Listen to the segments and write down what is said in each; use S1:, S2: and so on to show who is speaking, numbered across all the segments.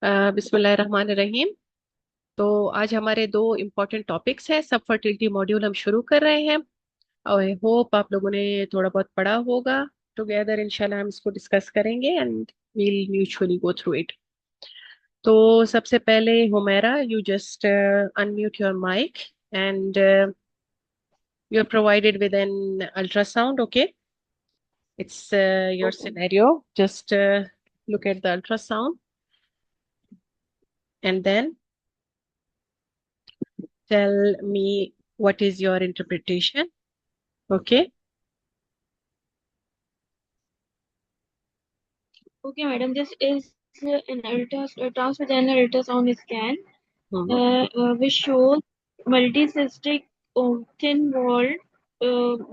S1: बिस्मिल्लाहिर्रहमानिर्रहीम। तो आज हमारे दो इम्पोर्टेंट टॉपिक्स हैं। सब फर्टिलिटी मॉड्यूल हम शुरू कर रहे हैं और आई होप आप लोगों ने थोड़ा बहुत पढ़ा होगा। टुगेदर इंशाल्लाह हम इसको डिस्कस करेंगे and we'll mutually go through it. तो सबसे पहले Humaira, you just unmute your mic and you are provided with an ultrasound. Okay, it's your
S2: Okay.
S1: Scenario. Just look at the ultrasound and then tell me what is your interpretation. Okay.
S2: Okay, madam. This is an transvaginal ultrasound scan,
S1: Mhm.
S2: which shows multicystic thin-walled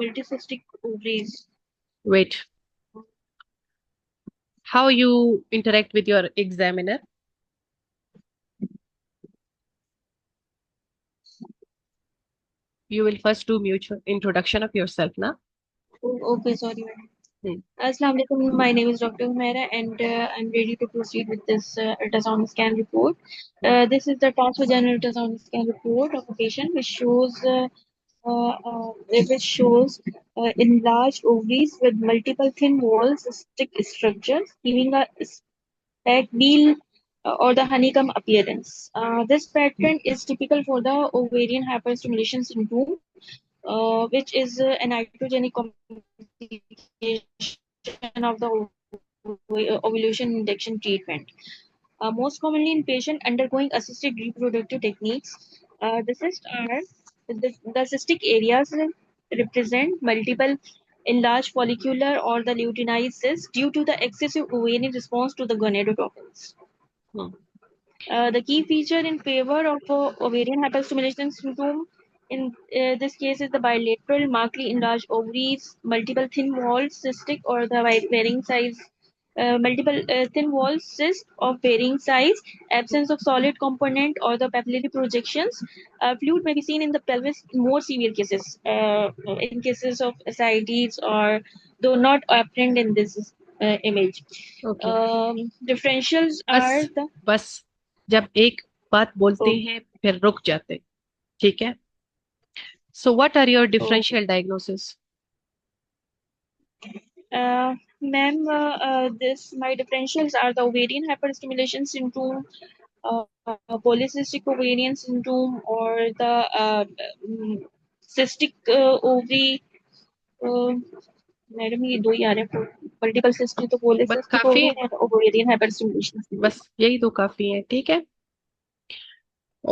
S2: multicystic ovaries.
S1: Wait, how you interact with your examiner? You will first do mutual introduction of yourself now.
S2: Okay, sorry, madam.
S1: Hmm.
S2: Assalamu alaikum. My name is Dr. Humaira, and I'm ready to proceed with this ultrasound scan report.
S1: Hmm.
S2: This is the transvaginal ultrasound scan report of a patient, which shows enlarged ovaries with multiple thin walls, stick structures, giving a speckle or the honeycomb appearance. This pattern is typical for the ovarian hyperstimulation syndrome, which is an iatrogenic complication of the ovulation induction treatment. Most commonly in patients undergoing assisted reproductive techniques, the cysts are the cystic areas represent multiple enlarged follicular or the luteinized cysts due to the excessive ovarian response to the gonadotropins.
S1: Hmm.
S2: The key feature in favor of ovarian hyperstimulation syndrome in this case is the bilateral markedly enlarged ovaries, multiple thin walls, cystic or the varying size, multiple thin walls, cyst of varying size, absence of solid component or the papillary projections. Fluid may be seen in the pelvis in more severe cases, in cases of ascites or though not apparent in this image.
S1: Okay.
S2: Differentials are
S1: बस
S2: the
S1: बस जब एक बात बोलते
S2: oh,
S1: हैं फिर रुक जाते हैं। ठीक है। So what are your
S2: okay.
S1: differential diagnosis?
S2: Ma'am, this my differentials are the ovarian hyperstimulation syndrome, uh, polycystic ovarian syndrome, or the mm, cystic ovary. Madam ये दो ही आ रहे हैं मल्टीपल सिस्टिक तो
S1: बस
S2: polycystic
S1: काफी है।
S2: ovarian and ovarian hyperstimulation syndrome.
S1: बस यही दो काफी है। ठीक है।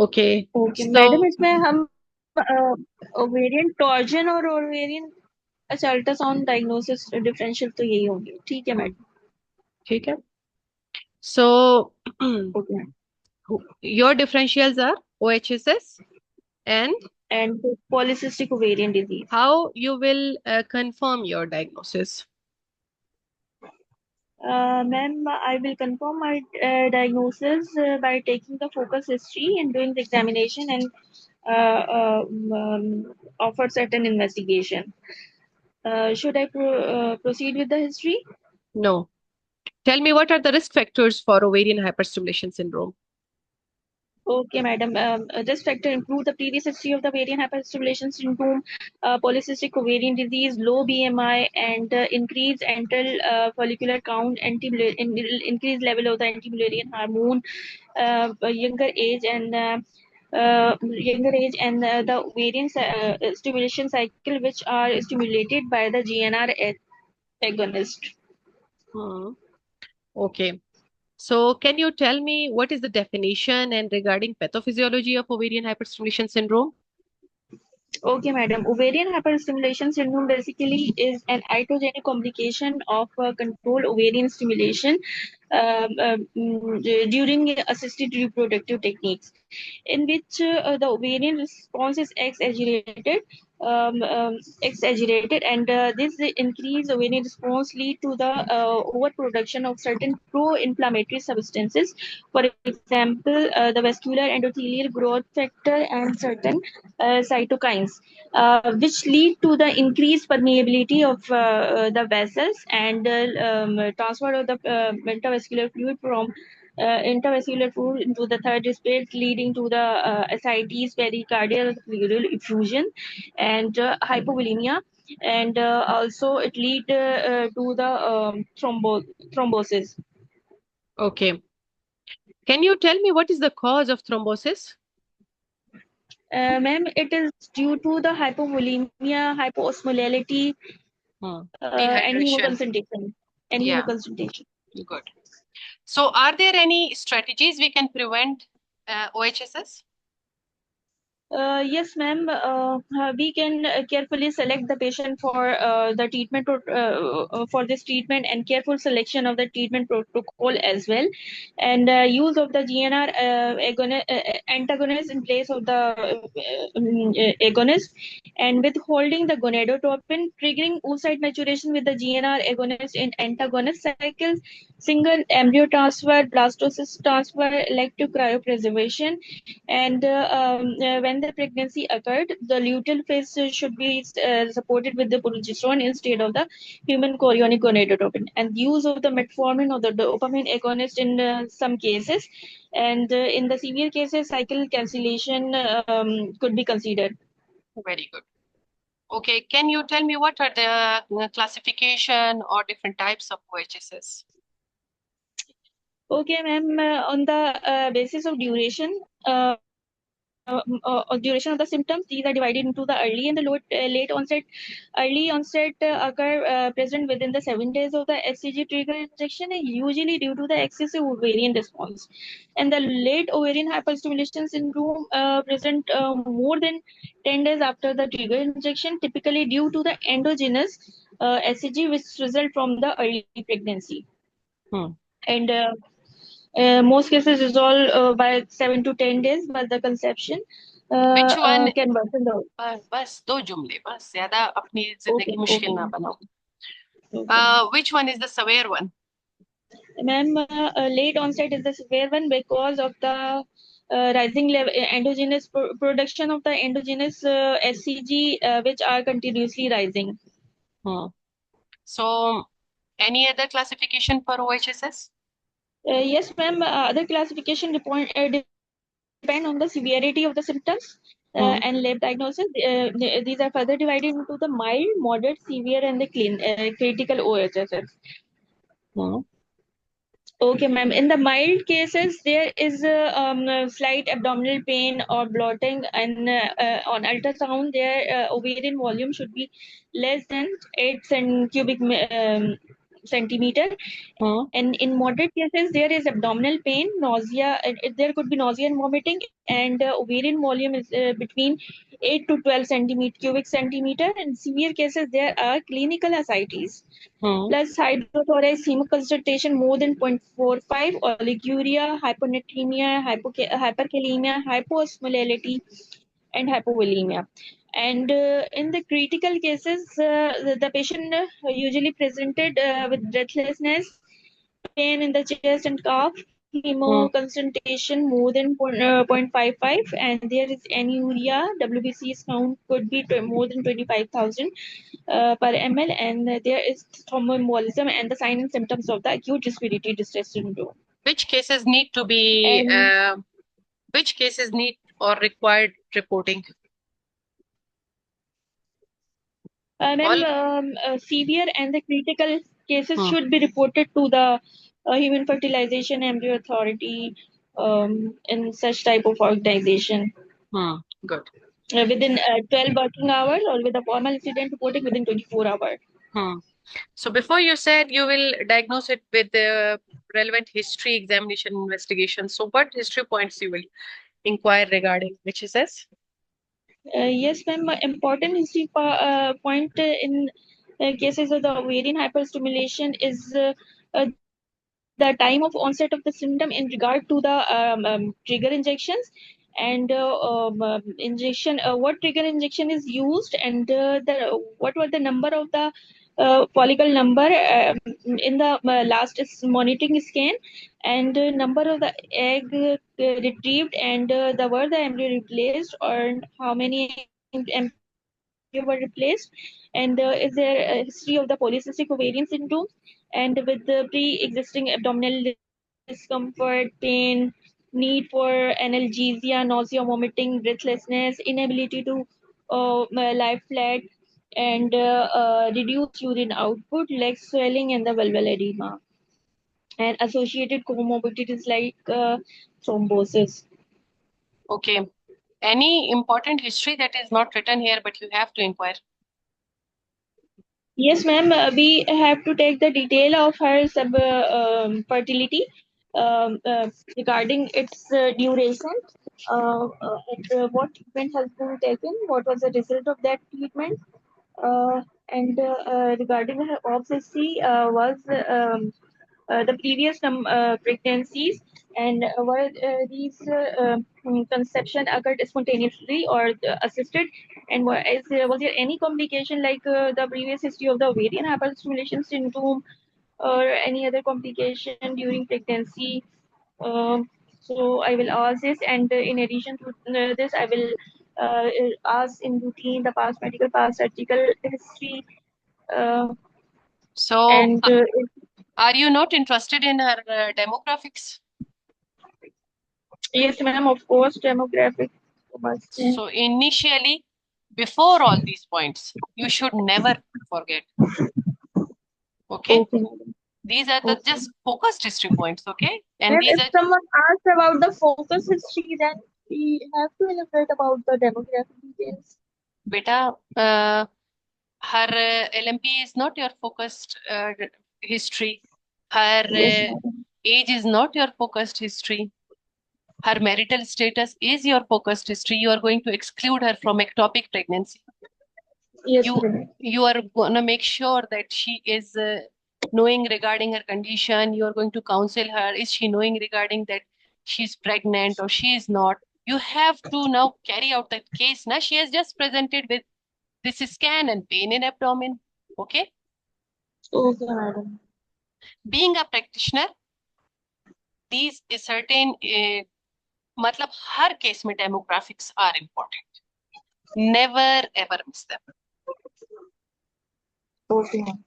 S1: ओके।
S2: ओके
S1: सो
S2: मैडम इसमें हम ओवेरियन टॉर्जन और ओवेरियन अच्छा अल्ट्रासाउंड डायग्नोसिस डिफरेंशियल तो यही होंगे ठीक है मैडम
S1: ठीक है। So
S2: okay
S1: your differentials are OHSS, and
S2: and polycystic ovarian disease
S1: how you will confirm your diagnosis.
S2: Ma'am, I will confirm my diagnosis by taking the focus history and doing the examination and offer certain investigation. Should I proceed with the history?
S1: No. Tell me what are the risk factors for ovarian hyperstimulation syndrome?
S2: Okay, madam. This factor include the previous history of the ovarian hyperstimulation syndrome, polycystic ovarian disease, low BMI, and increased antral follicular count, increased level of the anti-Mullerian hormone, younger age, and the ovarian stimulation cycle, which are stimulated by the GNR agonist.
S1: Hmm. Okay. So can you tell me what is the definition and regarding pathophysiology of ovarian hyperstimulation syndrome?
S2: Okay, madam. Ovarian hyperstimulation syndrome basically is an iatrogenic complication of controlled ovarian stimulation during assisted reproductive techniques, in which the ovarian response is exaggerated, and this increased ovarian response lead to the overproduction of certain pro-inflammatory substances, for example, the vascular endothelial growth factor and certain cytokines, which lead to the increased permeability of the vessels and transfer of the intravascular fluid from intravascular fluid into the third space, leading to the ascites, pericardial pleural effusion, and hypovolemia. And also, it lead to the thrombosis.
S1: Okay. Can you tell me what is the cause of thrombosis?
S2: Ma'am, it is due to the hypovolemia, hypoosmolality, and
S1: Dehydration.
S2: hemoconcentration. And
S1: Yeah,
S2: hemoconcentration.
S1: good. So, are there any strategies we can prevent OHSS?
S2: Yes, ma'am. We can carefully select the patient for the treatment for this treatment, and careful selection of the treatment protocol as well, and use of the GNR antagonist in place of the agonist, and withholding the gonadotropin, triggering oocyte maturation with the GNR agonist and antagonist cycles, single embryo transfer, blastocyst transfer, elective cryopreservation, and when the pregnancy occurred, the luteal phase should be supported with the progesterone instead of the human chorionic gonadotropin. And use of the metformin or the dopamine agonist in some cases. And in the severe cases, cycle cancellation could be considered.
S1: Very good. Okay, can you tell me what are the classification or different types of OHSS?
S2: Okay, ma'am. On the basis of duration, duration of the symptoms, these are divided into the early and the late onset. Early onset occur present within the 7 days of the HCG trigger injection, and usually due to the excessive ovarian response. And the late ovarian hyperstimulation syndrome present more than 10 days after the trigger injection, typically due to the endogenous HCG, which result from the early pregnancy. And most cases resolve by 7 to 10 days, but the conception
S1: Which one?
S2: can worsen the.
S1: बस 2 जुमले, बस ज्यादा अपनी
S2: Okay,
S1: जिंदगी मुश्किल
S2: okay,
S1: ना बनाओ.
S2: okay.
S1: Which one is the severe one?
S2: Ma'am, late onset is the severe one because of the rising level endogenous production of the endogenous SCG, which are continuously rising.
S1: So, any other classification for OHSS?
S2: Yes, ma'am. Other classification depend on the severity of the symptoms and lab diagnosis. These are further divided into the mild, moderate, severe, and the critical OHSS. Okay, ma'am. In the mild cases, there is slight abdominal pain or bloating, and on ultrasound, their ovarian volume should be less than 8 cubic centimeter. And in moderate cases, there is abdominal pain, nausea, and there could be nausea and vomiting, and ovarian volume is between 8 to 12 cubic centimeter. In severe cases, there are clinical ascites plus hydrothorax hemoconcentration more than 0.45, oliguria, hyponatremia, hyperkalemia, hypoosmolality, and hypovolemia. And in the critical cases, the patient usually presented with breathlessness, pain in the chest and cough, hemoconcentration more than 0.55, and there is anuria. WBC's count could be more than 25,000 per ml, and there is thromboembolism and the signs and symptoms of the acute respiratory distress syndrome.
S1: Which cases need to be,
S2: And
S1: which cases need or required reporting?
S2: severe and the critical cases should be reported to the Human Fertilization Embryo Authority in such type of organization.
S1: Good.
S2: Within 12 working hours, or with a formal incident reporting within 24 hours.
S1: So before you said you will diagnose it with the relevant history examination investigation. So what history points you will inquire regarding HSS?
S2: Yes, ma'am. Important history point in cases of the ovarian hyperstimulation is the time of onset of the symptom in regard to the trigger injections, and injection, what trigger injection is used, and what were the number of the follicle number in the last monitoring scan, and number of the egg retrieved, and the were the embryo replaced, or how many embryo were replaced, and is there a history of the polycystic ovarian syndrome, and with the pre-existing abdominal discomfort, pain, need for analgesia, nausea, vomiting, breathlessness, inability to lie flat, and reduced urine output, leg swelling, and the vulval edema, and associated comorbidities like thrombosis.
S1: Okay. Any important history that is not written here, but you have to inquire?
S2: Yes, ma'am. We have to take the detail of her fertility regarding its duration. What treatment has been taken? What was the result of that treatment? And regarding her OBS history, was the previous pregnancies, and were these conception occurred spontaneously or assisted, and was there any complication like the previous history of the ovarian hyperstimulation syndrome or any other complication during pregnancy? So I will ask this, and in addition to this, I will ask in routine the past medical, past surgical history, uh,
S1: So,
S2: and
S1: are you not interested in her demographics?
S2: yes, ma'am, of course, demographic must.
S1: So, initially, before all these points, you should never forget. Okay?
S2: Okay, madam.
S1: These are the
S2: Okay.
S1: just focused history points, okay? And
S2: Ma'am,
S1: these
S2: if
S1: are,
S2: someone asks about the focus history, then we have to elaborate about the demographic details.
S1: beta, her LMP is not your focused history. Her
S2: Yes, madam.
S1: age is not your focused history. Her marital status is your focused history. You are going to exclude her from ectopic pregnancy.
S2: Yes,
S1: You
S2: madam.
S1: you are gonna make sure that she is knowing regarding her condition. You are going to counsel her. Is she knowing regarding that she's pregnant or she is not? You have to now carry out that case. Now she has just presented with this scan and pain in abdomen. Okay.
S2: Okay, madam.
S1: Being a practitioner, these is certain मतलब हर case में demographics are important. Never ever miss them.
S2: Okay, ma'am.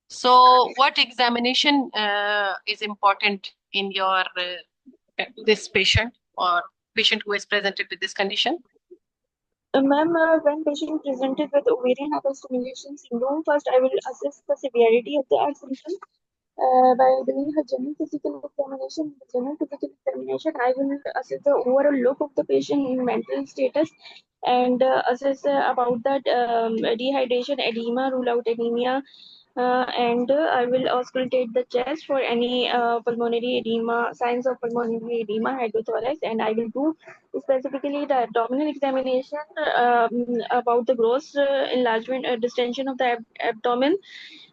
S1: So, what examination is important in your this patient or patient who is presented with this condition?
S2: Ma'am, when patient presented with ovarian hyperstimulation syndrome, first I will assess the severity of the symptoms by doing a general physical examination. In the general physical examination, I will assess the overall look of the patient in mental status and assess about that dehydration, edema, rule out anemia, and I will auscultate the chest for any pulmonary edema, signs of pulmonary edema, hydrothorax, and I will do specifically the abdominal examination about the gross enlargement, distension of the abdomen,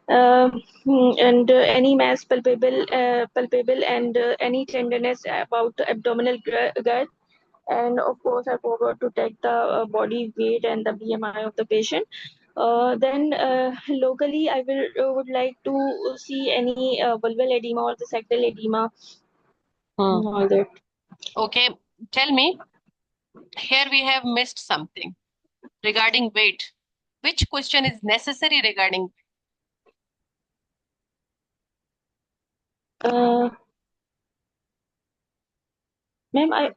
S2: and any mass palpable, and any tenderness about the abdominal gut. And of course, I forgot to take the body weight and the BMI of the patient. Then locally, I will would like to see any vulval edema or the sacral edema,
S1: Hmm.
S2: all that.
S1: Okay, tell me, here we have missed something regarding weight. Which question is necessary regarding?
S2: Uh, Ma'am, I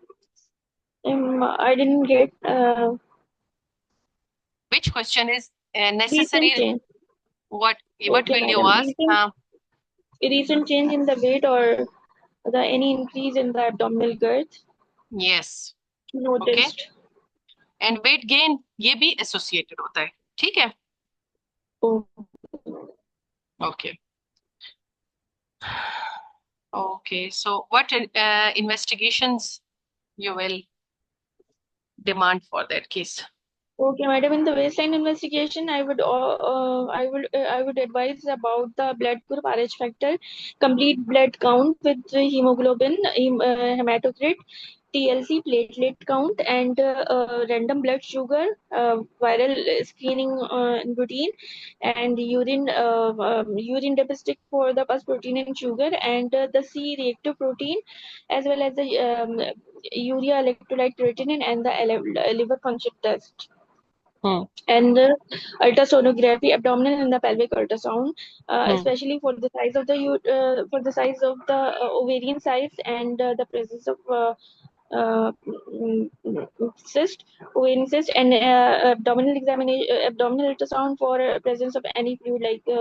S2: didn't get
S1: Which question is
S2: recent
S1: necessary?
S2: change.
S1: What
S2: Okay,
S1: will you
S2: madam.
S1: ask?
S2: Recent change in the weight or the any increase in the abdominal girth
S1: Yes. Okay.
S2: noticed.
S1: And weight gain ये भी associated होता है. ठीक है?
S2: Oh,
S1: Okay. Okay. So what investigations you will demand for that case?
S2: okay, madam. In the baseline investigation, I would advise about the blood group RH factor, complete blood count with hemoglobin, hematocrit, TLC, platelet count, and random blood sugar, viral screening routine, and urine deficit for the pus protein and sugar, and the C reactive protein, as well as the urea electrolyte creatinine and the liver function test.
S1: Hmm.
S2: and ultrasonography, abdominal and the pelvic ultrasound,
S1: Hmm.
S2: especially for the size of the for the size of the ovarian size and the presence of cyst, ovarian cyst, and abdominal examination, abdominal ultrasound for presence of any fluid like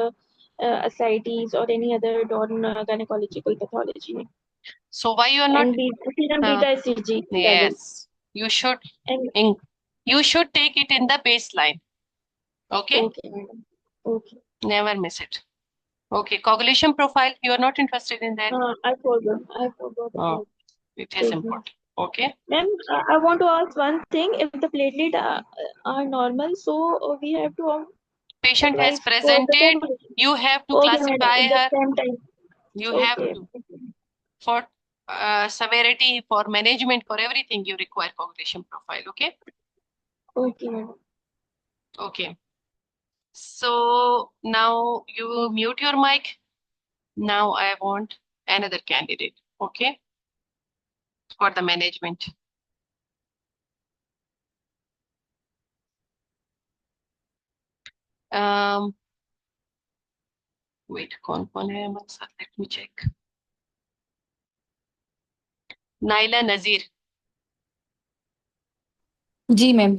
S2: ascites or any other non-gynecological pathology,
S1: So why you are not?
S2: and serum
S1: Uh,
S2: beta hCG level.
S1: yes, you should.
S2: And
S1: In, you should take it in the baseline. Okay,
S2: okay, madam. Okay.
S1: never miss it. Okay, coagulation profile. You are not interested in that.
S2: I forgot. I forgot
S1: Oh,
S2: about
S1: it is
S2: taking.
S1: important. Okay.
S2: Ma'am, I want to ask one thing. If the platelet are normal, so we have to
S1: Patient has
S2: advise for the
S1: presented.
S2: coagulation.
S1: You have to
S2: Okay, madam.
S1: classify
S2: At the
S1: her.
S2: same time.
S1: You have
S2: Okay.
S1: to for severity, for management, for everything. You require coagulation profile. Okay.
S2: Okay, madam.
S1: Okay. So now you mute your mic. Now I want another candidate. Okay, for the management. Um, wait, कौन-कौन है हमारे साथ? Let me check. Naila नजीर.
S3: जी ma'am.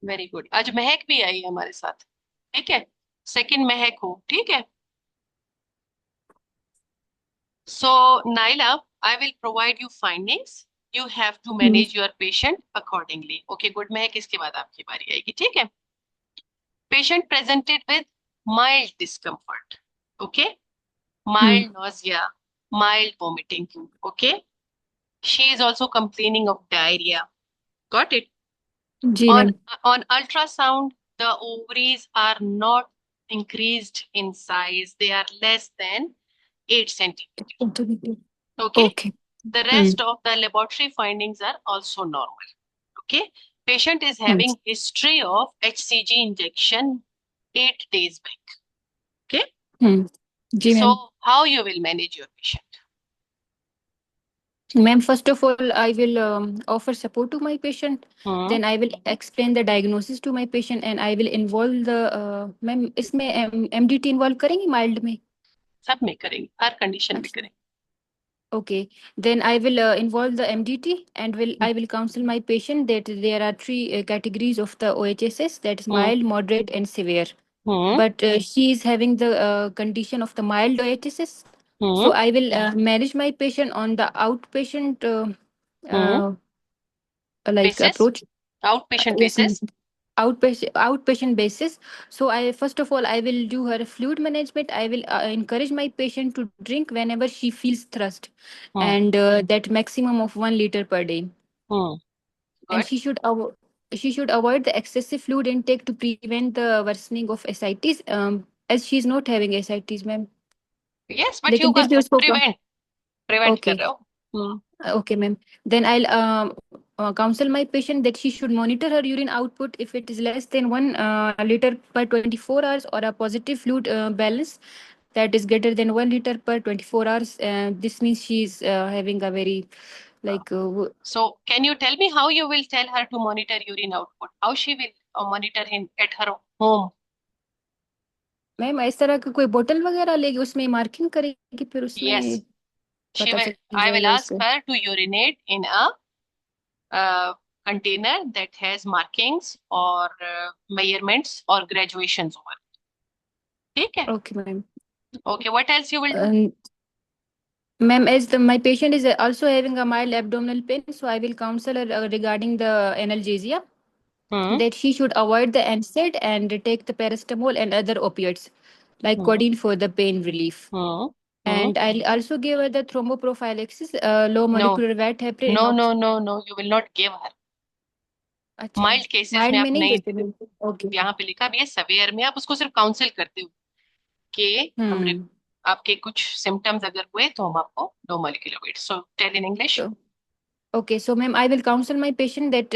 S1: Very good. आज महक भी आई है हमारे साथ. ठीक है. सेकंड महक हो. ठीक है. So Naila, I will provide you findings. You have to manage your patient accordingly. Okay, good. महक इसके बाद आपकी बारी आएगी. ठीक है. Patient presented with mild discomfort. Okay. Mild nausea, mild vomiting. Okay. She is also complaining of diarrhea. Got it?
S3: जी
S1: On
S3: ma'am.
S1: on ultrasound, the ovaries are not increased in size. They are less than 8 centimeters. Okay.
S3: Okay.
S1: The rest of the laboratory findings are also normal. Okay. Patient is having history of HCG injection 8 days back. Okay.
S3: जी
S1: So
S3: ma'am.
S1: how you will manage your patient?
S3: Ma'am, first of all, I will offer support to my patient.
S1: Hmm.
S3: Then I will explain the diagnosis to my patient, and I will involve the ma'am इसमें MDT involve करेंगे mild में?
S1: सब में करेंगे, हर condition में
S3: अच्छा.
S1: करेंगे.
S3: Okay. Then I will involve the MDT, and I will counsel my patient that there are three categories of the OHSS, that is
S1: Hmm.
S3: mild, moderate, and severe.
S1: Hmm.
S3: But she is having the condition of the mild OHSS. So
S1: Hmm.
S3: I will manage my patient on the outpatient
S1: Hmm.
S3: uh, like
S1: Basis,
S3: approach.
S1: outpatient
S3: Yes, ma'am.
S1: basis.
S3: Outpatient basis. So I first of all I will do her fluid management. I will encourage my patient to drink whenever she feels thirst,
S1: Hmm.
S3: and that maximum of 1 liter per day.
S1: Hmm.
S3: And
S1: Good.
S3: she should avoid the excessive fluid intake to prevent the worsening of ascites. As she is not having ascites, ma'am.
S1: Yes, but you
S3: लेकिन फिर भी उसको
S1: prevent कर
S3: okay.
S1: रहे हो. Hmm.
S3: Okay, ma'am. Then I'll counsel my patient that she should monitor her urine output if it is less than 1 liter per 24 hours, or a positive fluid balance that is greater than 1 liter per 24 hours. This means she's having a very like
S1: So can you tell me how you will tell her to monitor urine output? How she will monitor him at her home?
S3: Ma'am इस तरह का कोई बोतल वगैरह लेगी, उसमें marking करेगी, फिर
S1: Yes,
S3: उसमें
S1: she
S3: पता
S1: will.
S3: चल
S1: I will
S3: जाएगा
S1: ask
S3: उसको.
S1: her to urinate in a container that has markings or measurements or graduations over it. ठीक है?
S3: Okay, ma'am.
S1: Okay, what else you will do?
S3: Ma'am, as my patient is also having a mild abdominal pain, so I will counsel her regarding the analgesia,
S1: Hmm.
S3: that she should avoid the NSAID and take the paracetamol and other opiates like
S1: Hmm.
S3: codeine for the pain relief.
S1: Hmm. Hmm.
S3: And I'll also give her the thromboprophylaxis, low
S1: No,
S3: molecular weight heparin
S1: no,
S3: inox.
S1: no, no, no. You will not give her.
S3: अच्छा,
S1: mild cases में
S3: mild
S1: आप
S3: में नहीं
S1: नहीं.
S3: देते ma'am. Okay.
S1: यहाँ पे लिखा भी है सवेयर में आप उसको सिर्फ काउंसिल करते हो कि हमरे आपके कुछ सिम्टम्स अगर हुए तो हम आपको no molecular weight. So tell in English.
S3: So, okay, so ma'am, I will counsel my patient that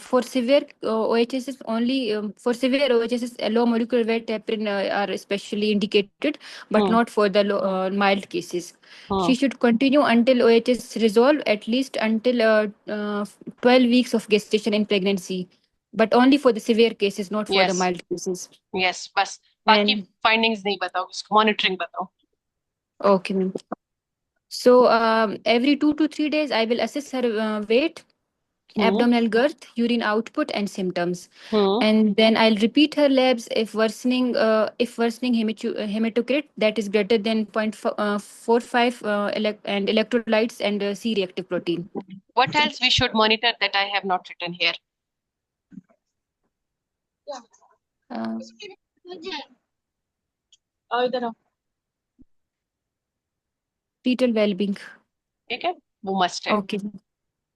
S3: for severe OHSS only, for severe OHSS, low molecular weight heparin are especially indicated, but
S1: Hmm.
S3: not for the mild cases.
S1: Hmm.
S3: She should continue until OHS resolve, at least until 12 weeks of gestation in pregnancy. but only for the severe cases, not for the
S1: Yes.
S3: mild cases.
S1: Yes, बस बाकी
S3: And
S1: findings नहीं बताओ, उसको monitoring बताओ.
S3: okay, ma'am. So every 2 to 3 days, I will assess her weight,
S1: hmm.
S3: abdominal girth, urine output, and symptoms.
S1: Hmm.
S3: And then I'll repeat her labs if worsening hematocrit that is greater than 0.45 and electrolytes and C-reactive protein.
S1: What else we should monitor that I have not written here?
S3: Uh,
S2: इधर आओ.
S3: fetal well-being.
S1: ठीक है, वो must है.
S3: Okay.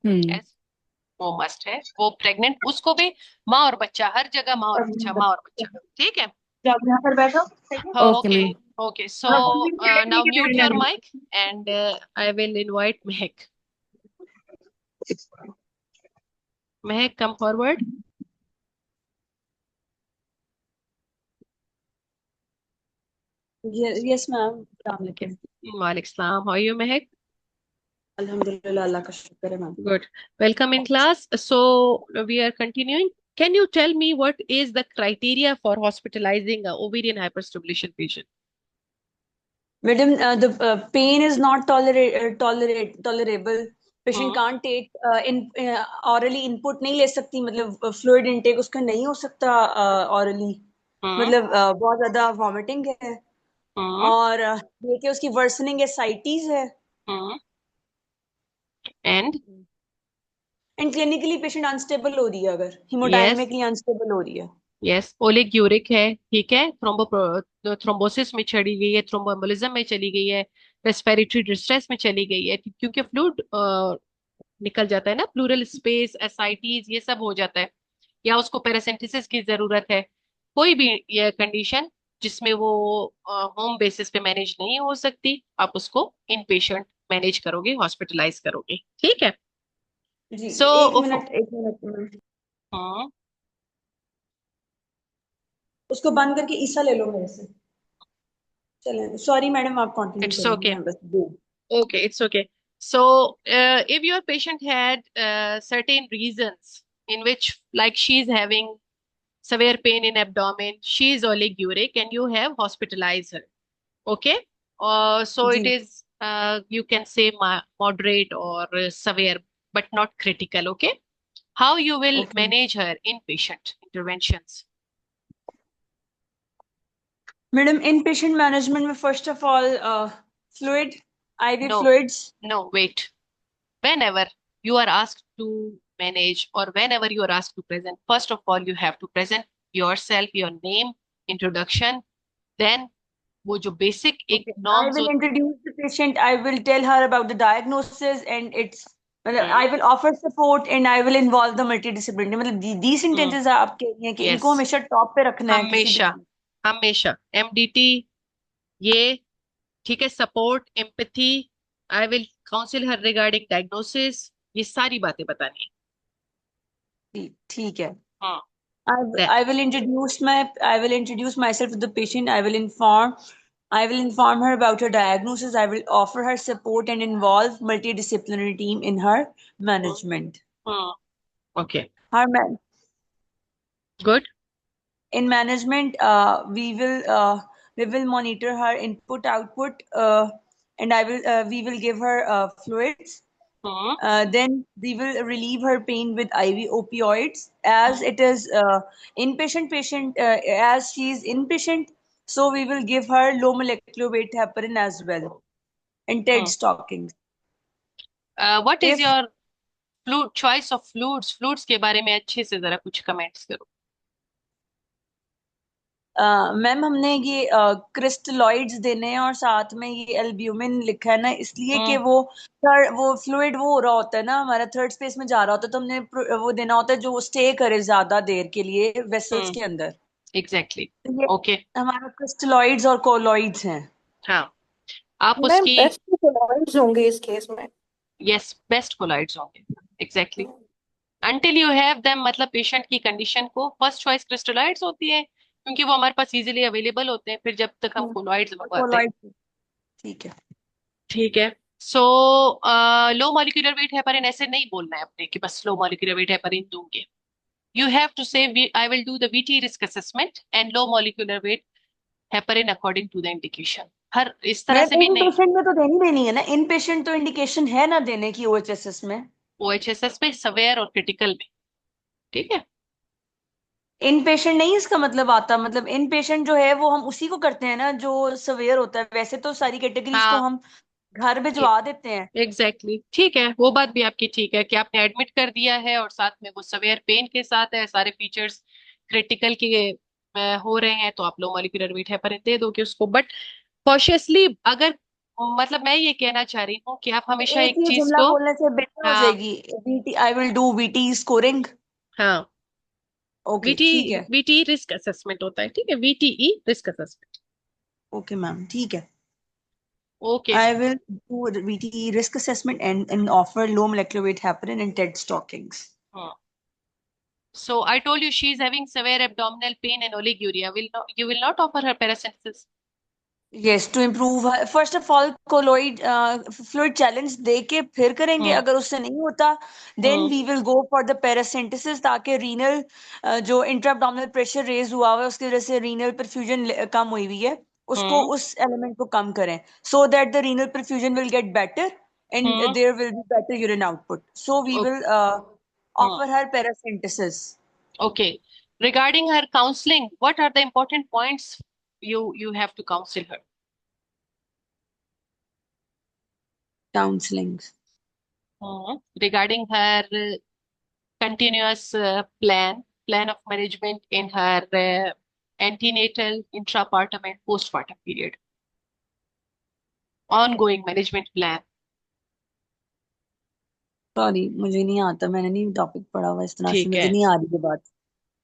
S3: Hmm.
S1: Yes, वो must है. वो pregnant, उसको भी माँ और बच्चा, हर जगह माँ और बच्चा, माँ और बच्चा. ठीक है.
S2: आप यहाँ पर बैठो.
S3: Okay,
S1: Okay.
S3: ma'am.
S1: Okay, so
S2: हाँ, कुछ भी
S1: now
S2: नहीं
S1: mute your
S2: करना है.
S1: mic and I will invite Mehak. Mehak, come forward.
S2: Yes, ma'am. Assalamualaikum.
S1: Walaikum salam. How are you, Mehak?
S2: अल्हम्दुलिल्लाह, अल्लाह का शुक्र है ma'am.
S1: Good. Welcome in class. So we are continuing. Can you tell me what is the criteria for hospitalizing a ovarian hyperstimulation patient?
S2: Madam, the pain is not tolerable. Patient
S1: Hmm.
S2: can't take orally input नहीं ले सकती, मतलब fluid intake उसका नहीं हो सकता orally.
S1: Hmm.
S2: मतलब बहुत ज्यादा vomiting है,
S1: Hmm.
S2: और ये कि उसकी worsening ascites है.
S1: Hmm. And
S2: and clinically patient unstable हो रही है, अगर
S1: yes,
S2: हिमोडायनेमिकली अनस्टेबल हो रही है.
S1: yes, ओलिगोयूरिक है. ठीक है. थ्रोम्बोसिस में चली गई है, थ्रोम्बोएम्बोलिज्म में चली गई है, रेस्पिरेटरी डिस्ट्रेस में चली गई है, क्योंकि फ्लूइड निकल जाता है ना, प्लूरल स्पेस, एसाइटीज, ये सब हो जाता है, या उसको पैरासिम्पथेसिस की जरूरत है. कोई भी ये कंडीशन जिसमें वो होम बेसिस पे मैनेज नहीं हो सकती, आप उसको इन पेशेंट मैनेज करोगे, हॉस्पिटलाइज करोगे. ठीक है.
S2: जी,
S1: सो
S2: एक मिनट एक मिनट मैम.
S1: हाँ.
S2: उसको बंद करके ईसा ले लो मेरे से. चलें, सॉरी मैडम, आप कंटिन्यू
S1: इट्स
S2: करें,
S1: ओके.
S2: मैं बस दो.
S1: Okay, it's okay. So, if your patient had certain reasons in which, like, she's having severe pain in abdomen, she is oliguric, and you have hospitalized her. Okay. So it
S2: जी,
S1: is, you can say moderate or severe, but not critical. Okay. How you will
S2: okay.
S1: manage her inpatient interventions?
S2: Madam, in patient management में first of all fluid, IV
S1: No,
S2: fluids.
S1: no, wait. Whenever you are asked to manage or whenever you are asked to present, first of all, you have to present yourself, your name, introduction, then वो जो basic एक
S2: Okay, I
S1: norms
S2: will
S1: होते.
S2: introduce the patient. I will tell her about the diagnosis and its. I will offer support and I will involve the multidisciplinary. मतलब these sentences आप कह रही हैं कि इनको
S1: Yes,
S2: हमेशा टॉप पे रखना है किसी भी
S1: हमेशा,
S2: चीज.
S1: हमेशा MDT, ये. ठीक है. Support, empathy, I will council her regarding diagnosis, ये सारी बातें बतानी है.
S2: ठीक है.
S1: हाँ.
S2: I will introduce myself to the patient. I will inform her about her diagnosis. I will offer her support and involve multidisciplinary team in her management.
S1: हाँ. Okay.
S2: Her man
S1: good.
S2: In management, we will monitor her input output, and we will give her fluids.
S1: हाँ.
S2: Then we will relieve her pain with IV opioids, as it is inpatient patient, as she is inpatient. So we will give her low molecular weight heparin as well, and TED
S1: हाँ.
S2: stockings.
S1: What is
S2: If
S1: your fluid choice of fluids? Fluids के बारे में अच्छे से जरा कुछ comments करो.
S2: Ma'am, हमने ये क्रिस्टलॉइड्स देने हैं और साथ में ये एल्ब्यूमिन लिखा है ना, इसलिए कि
S1: हम्म.
S2: वो फ्लूइड वो हो रहा होता है ना, हमारा थर्ड स्पेस में जा रहा होता है, तो हमने वो देना होता है जो स्टे करे ज्यादा देर के लिए वेसल्स
S1: हम्म.
S2: के अंदर.
S1: एग्जैक्टली.
S2: तो ये
S1: ओके.
S2: हमारा क्रिस्टलॉइड्स और कोलॉइड्स हैं.
S1: हाँ. आप
S4: मैम
S1: उसकी,
S4: बेस्ट कोलॉइड्स होंगे इस केस में.
S1: यस, बेस्ट कोलाइड्स होंगे. Exactly. Until you have them, मतलब पेशेंट की कंडीशन को फर्स्ट चॉइस क्रिस्टलाइड्स होती है, क्योंकि वो हमारे पास इजीली अवेलेबल होते हैं, फिर जब तक हम कोलॉइड्स मंगवाते हैं.
S2: कोलॉइड्स. ठीक है.
S1: ठीक है. So low molecular weight heparin ऐसे नहीं बोलना है अपने कि बस लो मॉलिक्यूलर वेट हेपारिन दूंगे. You have to say, I will do the VT risk assessment and low molecular weight heparin according to the indication. हर इस तरह
S5: मैम
S1: से भी
S5: इन
S1: नहीं,
S5: पेशेंट में तो देनी देनी है ना, इन पेशेंट तो इंडिकेशन है ना देने की ओएचएसएस में।
S1: OHSS में सवेयर और क्रिटिकल में, ठीक है।
S5: इन पेशेंट नहीं इसका मतलब आता, मतलब इन पेशेंट जो है वो हम उसी को करते हैं ना जो सवेयर होता है, वैसे तो सारी कैटेगरीज को
S1: हाँ
S5: हम घर भिजवा देते हैं।
S1: एग्जैक्टली ठीक है, वो बात भी आपकी ठीक है कि आपने एडमिट कर दिया है और साथ में वो सवेयर पेन के साथ है, सारे फीचर्स क्रिटिकल के हो रहे हैं, तो आप लो मॉलिक्यूलर वेट हेपारिन दे दोगे उसको। बट कॉशियसली, अगर मतलब मैं ये कहना चाह रही हूँ कि आप हमेशा
S5: एक
S1: एक
S5: ही
S1: चीज
S5: जुमला
S1: को,
S5: बोलने से बेहतर हो
S1: हाँ
S5: जाएगी, VT I will do VT scoring.
S1: हाँ,
S5: ओके
S1: वीटी,
S5: ठीक है।
S1: वीटी रिस्क असेसमेंट होता है, ठीक है, VTE risk assessment.
S5: Okay ma'am ठीक है।
S1: Okay,
S5: I will do VTE risk assessment and offer low molecular weight heparin and TED stockings.
S1: so I told you she is having severe abdominal pain and oliguria. You will not offer her paracentesis?
S5: Yes, to improve first of all colloid fluid challenge दे के फिर करेंगे,
S1: हम्म
S5: अगर उससे नहीं होता then
S1: hmm
S5: we will go for the paracentesis, ताकि renal जो intra-abdominal pressure raise हुआ हुआ है उसकी वजह से renal perfusion कम हुई हुई है, उसको
S1: हम्म
S5: उस element को कम करें so that the renal perfusion will get better and
S1: hmm
S5: there will be better urine output. So we will
S1: hmm
S5: offer her paracentesis.
S1: Okay. Regarding her counseling, what are the important points you have to counsel her?
S5: Counseling.
S1: Regarding her continuous plan of management in her antenatal, intrapartum, and postpartum period. Ongoing management plan.
S5: Sorry मुझे नहीं आता, मैंने नहीं topic पढ़ा हुआ इस तरह से,
S1: ठीक
S5: मुझे
S1: है।
S5: नहीं आ रही है बात,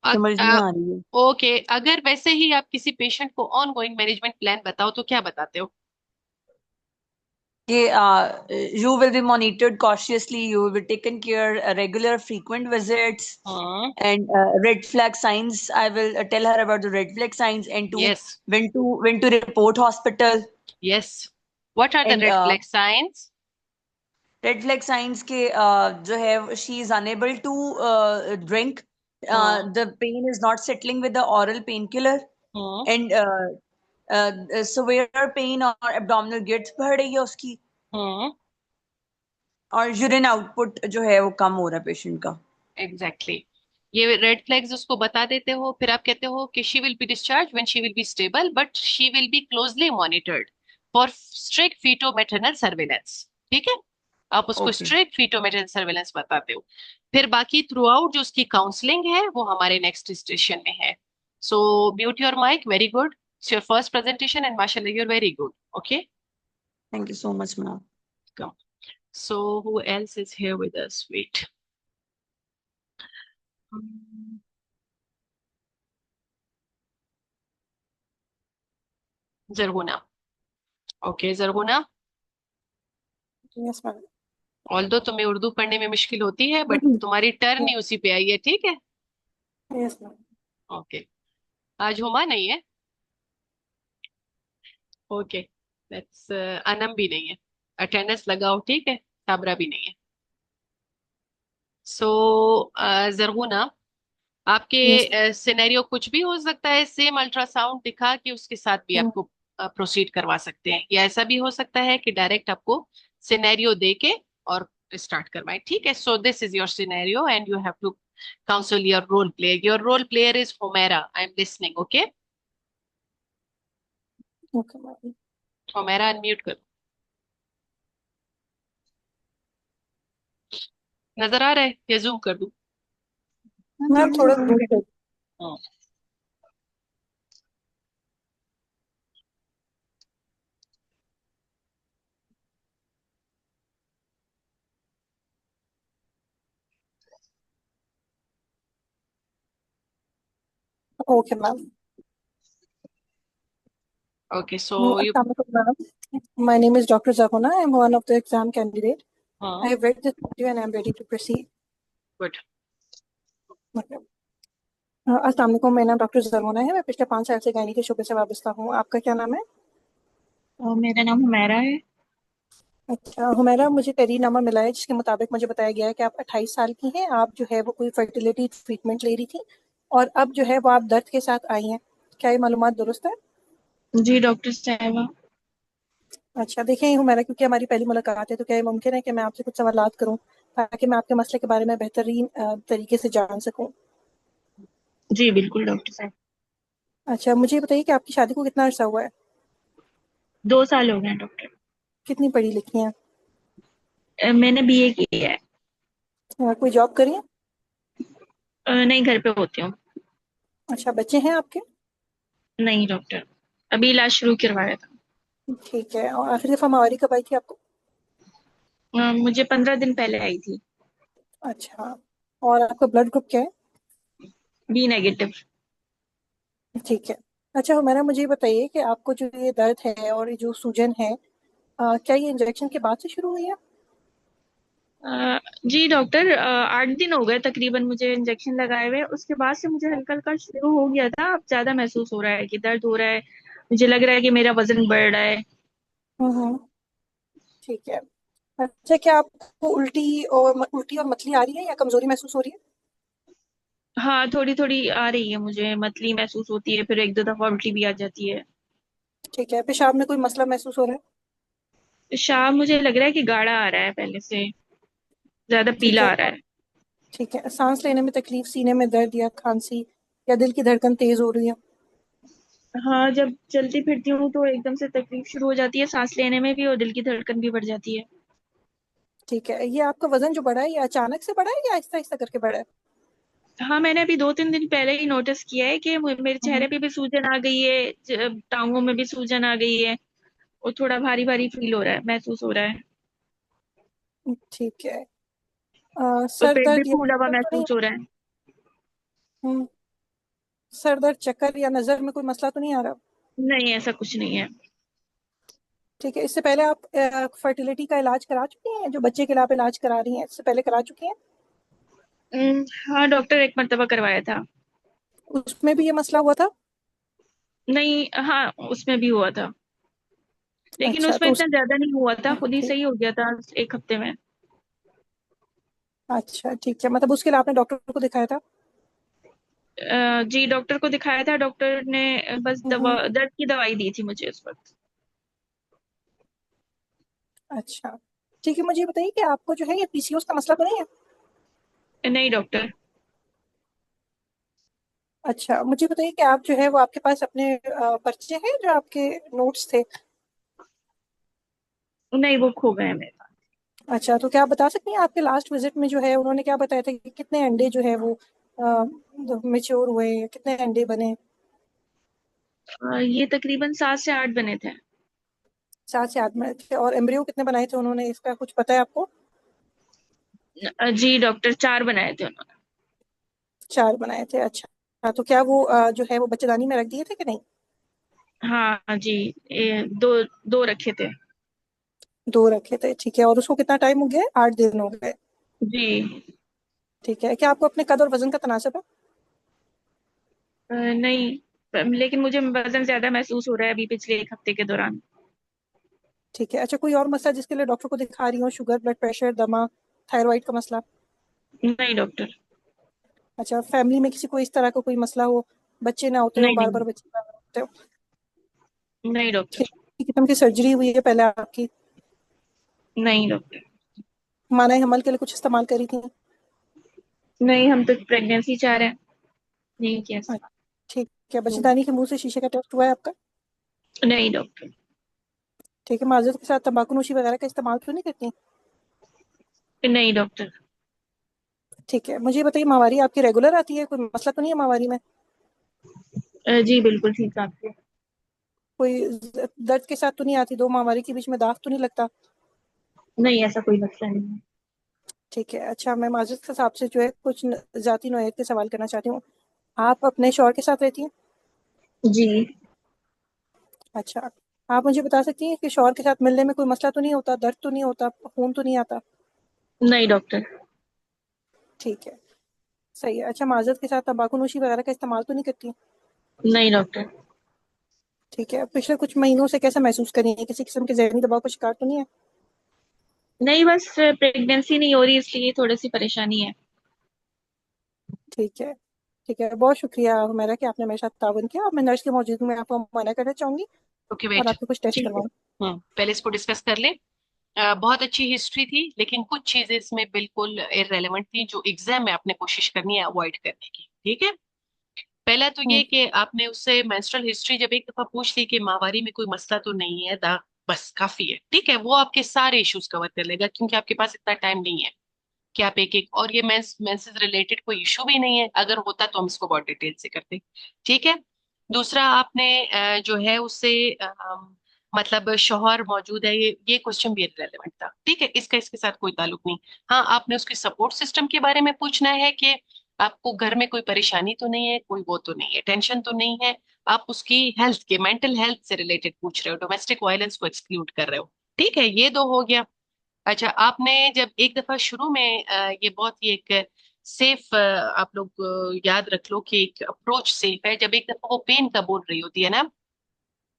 S5: समझ नहीं आ रही है।
S1: ओके, अगर वैसे ही आप किसी पेशेंट को ऑनगोइंग मैनेजमेंट प्लान बताओ तो क्या बताते हो?
S5: कि you will be monitored cautiously, you will be taken care, regular frequent visits
S1: हाँ,
S5: and red flag signs. I will tell her about the red flag signs and to
S1: yes,
S5: when to report hospital
S1: yes. What are the
S5: and
S1: red flag signs?
S5: red flag signs के जो है she is unable to drink,
S1: हाँ
S5: the pain is not settling with the oral painkiller
S1: हाँ
S5: and severe pain और abdominal girth बढ़ रही है उसकी,
S1: हाँ
S5: और यूरिन आउटपुट जो है वो कम हो रहा है पेशेंट का।
S1: एग्जैक्टली ये रेड फ्लैग्स उसको बता देते हो, फिर आप कहते हो कि she will be discharge when she will be stable, but she will be closely monitored for strict feto maternal surveillance, ठीक है। आप उसको
S5: okay
S1: strict feto maternal surveillance बताते हो। फिर बाकी थ्रू आउट जो उसकी काउंसलिंग है वो हमारे नेक्स्ट स्टेशन में है। So mute your mic, very good, it's your first presentation and माशाल्लाह you're very good. Okay,
S5: thank you so much ma'am.
S1: come. So who else is here with us? Wait. Hmm. Zarhuna. Okay Zarghuna,
S4: Yes, ma'am.
S1: Although तुम्हें उर्दू पढ़ने में मुश्किल होती है but तुम्हारी turn
S4: Yeah.
S1: ही उसी पे आई है, ठीक है।
S4: Yes, ma'am.
S1: ओके, आज हुमा नहीं है। ओके, लेट्स अनम भी नहीं है, अटेंडेंस लगाओ, ठीक है, साबरा भी नहीं है। सो जरगुना,
S4: Yes.
S1: आपके सिनेरियो कुछ भी हो सकता है, सेम अल्ट्रासाउंड दिखा के उसके साथ भी
S4: Mm.
S1: आपको प्रोसीड करवा सकते हैं, या ऐसा भी हो सकता है कि डायरेक्ट आपको सिनेरियो दे के और स्टार्ट करवाएं, ठीक है। So this is your scenario and you have to counsel your role play. Your role player is Humera, I am listening, okay.
S4: Okay, ma'am.
S1: Humera unmute करो। नजर आ रहा है या जूम कर दूं?
S4: Ma'am, थोड़ा दूर है।
S1: हाँ,
S4: Okay, ma'am.
S1: Okay, so you,
S4: Assalamu alaikum, ma'am. My name is Dr. Zahuna. I'm one of the exam candidate. I
S1: हाँ,
S4: have read this video and I'm ready to proceed.
S1: Good.
S4: Okay. अस्सलाम वालेकुम, मेरा नाम doctor जरमोना है। मैं पिछले 5 साल से गायनी के शोबे से वाबस्ता हूँ। आपका क्या नाम है?
S2: मेरा नाम हुमैरा है।
S4: अच्छा हुमैरा, मुझे तहरीरनामा मिला है जिसके मुताबिक मुझे बताया गया है कि आप 28 साल की हैं। आप जो है वो कोई फर्टिलिटी ट्रीटमेंट ले रही थी और अब जो है वो आप दर्द के साथ आई हैं। क्या ये मालूमात दुरुस्त है?
S2: जी डॉक्टर साहबा।
S4: अच्छा देखिए हुमैरा, क्योंकि हमारी पहली मुलाकात है तो क्या ये मुमकिन है कि मैं आपसे कुछ सवालात करूं ताकि मैं आपके मसले के बारे में बेहतरीन तरीके से जान सकूं?
S2: जी बिल्कुल डॉक्टर साहब।
S4: अच्छा मुझे ये बताइए कि आपकी शादी को कितना अर्सा हुआ है?
S2: 2 साल हो गए हैं डॉक्टर।
S4: कितनी पढ़ी लिखी हैं?
S2: मैंने बीए किया है।
S4: कोई जॉब करी है?
S2: नहीं, घर पे होती हूँ।
S4: अच्छा बच्चे हैं आपके?
S2: नहीं डॉक्टर, अभी इलाज शुरू करवाया था।
S4: ठीक है। और आखिरी दफा माहवारी कब आई थी आपको?
S2: मुझे 15 दिन पहले आई थी।
S4: अच्छा। और आपका ब्लड ग्रुप क्या है?
S2: B negative.
S4: ठीक है। अच्छा हुमैरा, मुझे ये बताइए कि आपको जो ये दर्द है और ये जो सूजन है, क्या ये इंजेक्शन के बाद से शुरू हुई है?
S2: जी डॉक्टर, 8 दिन हो गए तकरीबन मुझे इंजेक्शन लगाए हुए। उसके बाद से मुझे हल्का हल्का शुरू हो गया था, अब ज्यादा महसूस हो रहा है कि दर्द हो रहा है। मुझे लग रहा है कि मेरा वजन बढ़ रहा है।
S4: हम्म। ठीक है। अच्छा क्या आपको उल्टी और मतली आ रही है या कमजोरी महसूस हो रही है?
S2: हाँ, थोड़ी थोड़ी आ रही है, मुझे मतली महसूस होती है, फिर एक दो दफा उल्टी भी आ जाती है।
S4: ठीक है। पेशाब में कोई मसला महसूस हो रहा है?
S2: शाम मुझे लग रहा है कि गाढ़ा आ रहा है पहले से, ज्यादा
S4: ठीक
S2: पीला
S4: है।
S2: आ रहा है।
S4: ठीक है। सांस लेने में तकलीफ, सीने में दर्द या खांसी या दिल की धड़कन तेज हो रही है?
S2: हाँ, जब चलती फिरती हूँ तो एकदम से तकलीफ शुरू हो जाती है, सांस लेने में भी, और दिल की धड़कन भी बढ़ जाती है।
S4: ठीक है। ये आपका वजन जो बढ़ा है ये अचानक से बढ़ा है या आहिस्ता आहिस्ता करके बढ़ा है?
S2: हाँ, मैंने अभी 2-3 दिन पहले ही नोटिस किया है कि मेरे
S4: हम्म।
S2: चेहरे पे भी सूजन आ गई है, टांगों में भी सूजन आ गई है, और थोड़ा भारी भारी फील हो रहा है, महसूस हो रहा है।
S4: ठीक है।
S2: और
S4: सर
S2: पेट भी
S4: दर्द या
S2: फूला हुआ
S4: चक्कर तो नहीं?
S2: महसूस हो रहा है।
S4: हम्म। सर दर्द, चक्कर या नजर में कोई मसला तो नहीं आ रहा?
S2: नहीं, ऐसा कुछ नहीं है।
S4: ठीक है। इससे पहले आप फर्टिलिटी का इलाज करा चुकी हैं? जो बच्चे के लिए आप इलाज करा रही हैं इससे पहले करा चुकी हैं?
S2: हाँ डॉक्टर, एक मर्तबा करवाया था।
S4: उसमें भी ये मसला हुआ था?
S2: नहीं, हाँ उसमें भी हुआ था, लेकिन
S4: अच्छा
S2: उसमें
S4: तो
S2: इतना ज्यादा नहीं हुआ था, खुद ही
S4: ठीक।
S2: सही हो गया था 1 हफ्ते में।
S4: अच्छा ठीक है, मतलब उसके लिए आपने डॉक्टर को दिखाया था?
S2: जी डॉक्टर को दिखाया था, डॉक्टर ने बस दवा,
S4: हम्म।
S2: दर्द की दवाई दी थी मुझे उस वक्त।
S4: अच्छा ठीक है। मुझे ये बताइए कि आपको जो है ये पीसीओएस का मसला तो नहीं है?
S2: नहीं डॉक्टर।
S4: अच्छा मुझे बताइए कि आप जो है वो आपके पास अपने पर्चे हैं जो आपके नोट्स थे?
S2: नहीं, वो खो गए मेरे पास।
S4: अच्छा तो क्या आप बता सकती हैं आपके लास्ट विजिट में जो है उन्होंने क्या बताया था कि कितने अंडे जो है वो मेच्योर हुए, कितने अंडे बने?
S2: ये तकरीबन 7 से 8 बने थे।
S4: 7 से 8 मिनट थे। और एम्ब्रियो कितने बनाए थे उन्होंने, इसका कुछ पता है आपको?
S2: जी डॉक्टर, 4 बनाए थे उन्होंने।
S4: 4 बनाए थे। अच्छा तो क्या वो जो है वो बच्चेदानी में रख दिए थे कि नहीं?
S2: हाँ जी, दो दो रखे थे।
S4: 2 रखे थे। ठीक है। और उसको कितना टाइम हो गया है? 8 दिन हो गए?
S2: जी।
S4: ठीक है। क्या आपको अपने कद और वजन का तनासब है?
S2: नहीं, लेकिन मुझे वजन ज्यादा महसूस हो रहा है अभी पिछले 1 हफ्ते के दौरान।
S4: ठीक है। अच्छा कोई और मसला जिसके लिए डॉक्टर को दिखा रही हो? शुगर, ब्लड प्रेशर, दमा, थायराइड का मसला?
S2: नहीं डॉक्टर।
S4: अच्छा फैमिली में किसी को इस तरह का कोई मसला हो, बच्चे ना होते हो,
S2: नहीं
S4: बार
S2: नहीं।
S4: बार बच्चे ना होते हो?
S2: नहीं डॉक्टर।
S4: किसी किस्म की सर्जरी हुई है पहले आपकी?
S2: नहीं डॉक्टर।
S4: माना हमल के लिए कुछ इस्तेमाल करी थी?
S2: नहीं, हम तो प्रेगनेंसी चाह रहे हैं। नहीं किया
S4: अच्छा,
S2: इस्तेमाल।
S4: ठीक है। बच्चेदानी के मुंह से शीशे का टेस्ट हुआ है आपका?
S2: नहीं डॉक्टर।
S4: ठीक है। माजूद के साथ तंबाकू नोशी वगैरह का इस्तेमाल तो नहीं करती?
S2: नहीं डॉक्टर।
S4: ठीक है। मुझे ये बताइए माहवारी आपकी रेगुलर आती है? कोई मसला तो नहीं है माहवारी में?
S2: जी बिल्कुल ठीक आपसे।
S4: कोई दर्द के साथ तो नहीं आती? 2 माहवारी के बीच में दाग तो नहीं लगता?
S2: नहीं, ऐसा कोई मसला नहीं है।
S4: ठीक है। अच्छा मैं माजिद के हिसाब से जो है कुछ जाती नोयत के सवाल करना चाहती हूँ। आप अपने शौहर के साथ रहती हैं?
S2: जी।
S4: अच्छा। आप मुझे बता सकती हैं कि शौहर के साथ मिलने में कोई मसला तो नहीं होता, दर्द तो नहीं होता, खून तो नहीं आता?
S2: नहीं डॉक्टर।
S4: ठीक है। सही है। अच्छा माजिद के साथ तंबाकू नोशी वगैरह का इस्तेमाल तो नहीं करती?
S2: नहीं डॉक्टर।
S4: ठीक है। पिछले कुछ महीनों से कैसा महसूस कर रही हैं? किसी किस्म के जहनी दबाव का शिकार तो नहीं है?
S2: नहीं, बस प्रेगनेंसी नहीं हो रही इसलिए थोड़ी सी परेशानी है।
S4: ठीक है, ठीक है, बहुत शुक्रिया हुमैरा कि आपने मेरे साथ ताउन किया। अब मैं नर्स की मौजूदगी में आपको मुआयना करना चाहूंगी
S1: ओके
S4: और
S1: वेट।
S4: आपके कुछ टेस्ट
S2: ठीक है।
S4: करवाऊँ।
S1: पहले इसको डिस्कस कर ले। बहुत अच्छी हिस्ट्री थी, लेकिन कुछ चीजें इसमें बिल्कुल इररेलेवेंट थी जो एग्जाम में आपने कोशिश करनी है अवॉइड करने की। ठीक है। पहला तो ये कि आपने उससे मेंस्ट्रुअल हिस्ट्री जब एक दफा पूछ ली कि माहवारी में कोई मसला तो नहीं है, दा बस काफी है। ठीक है, वो आपके सारे इश्यूज कवर कर लेगा, क्योंकि आपके पास इतना टाइम नहीं है कि आप एक एक, और ये मेंसेस रिलेटेड कोई इशू भी नहीं है, अगर होता तो हम इसको बहुत डिटेल से करते। ठीक है। दूसरा, आपने जो है उससे मतलब शौहर मौजूद है, ये क्वेश्चन भी रिलेवेंट था। ठीक है, इसका इसके साथ कोई ताल्लुक नहीं। हाँ, आपने उसके सपोर्ट सिस्टम के बारे में पूछना है कि आपको घर में कोई परेशानी तो नहीं है, कोई वो तो नहीं है, टेंशन तो नहीं है। आप उसकी हेल्थ के, मेंटल हेल्थ से रिलेटेड पूछ रहे हो, डोमेस्टिक वायलेंस को एक्सक्लूड कर रहे हो। ठीक है, ये दो हो गया। अच्छा, आपने जब एक दफा शुरू में ये बहुत ही एक सेफ, आप लोग याद रख लो कि एक अप्रोच सेफ है, जब एक दफा वो पेन का बोल रही होती है ना,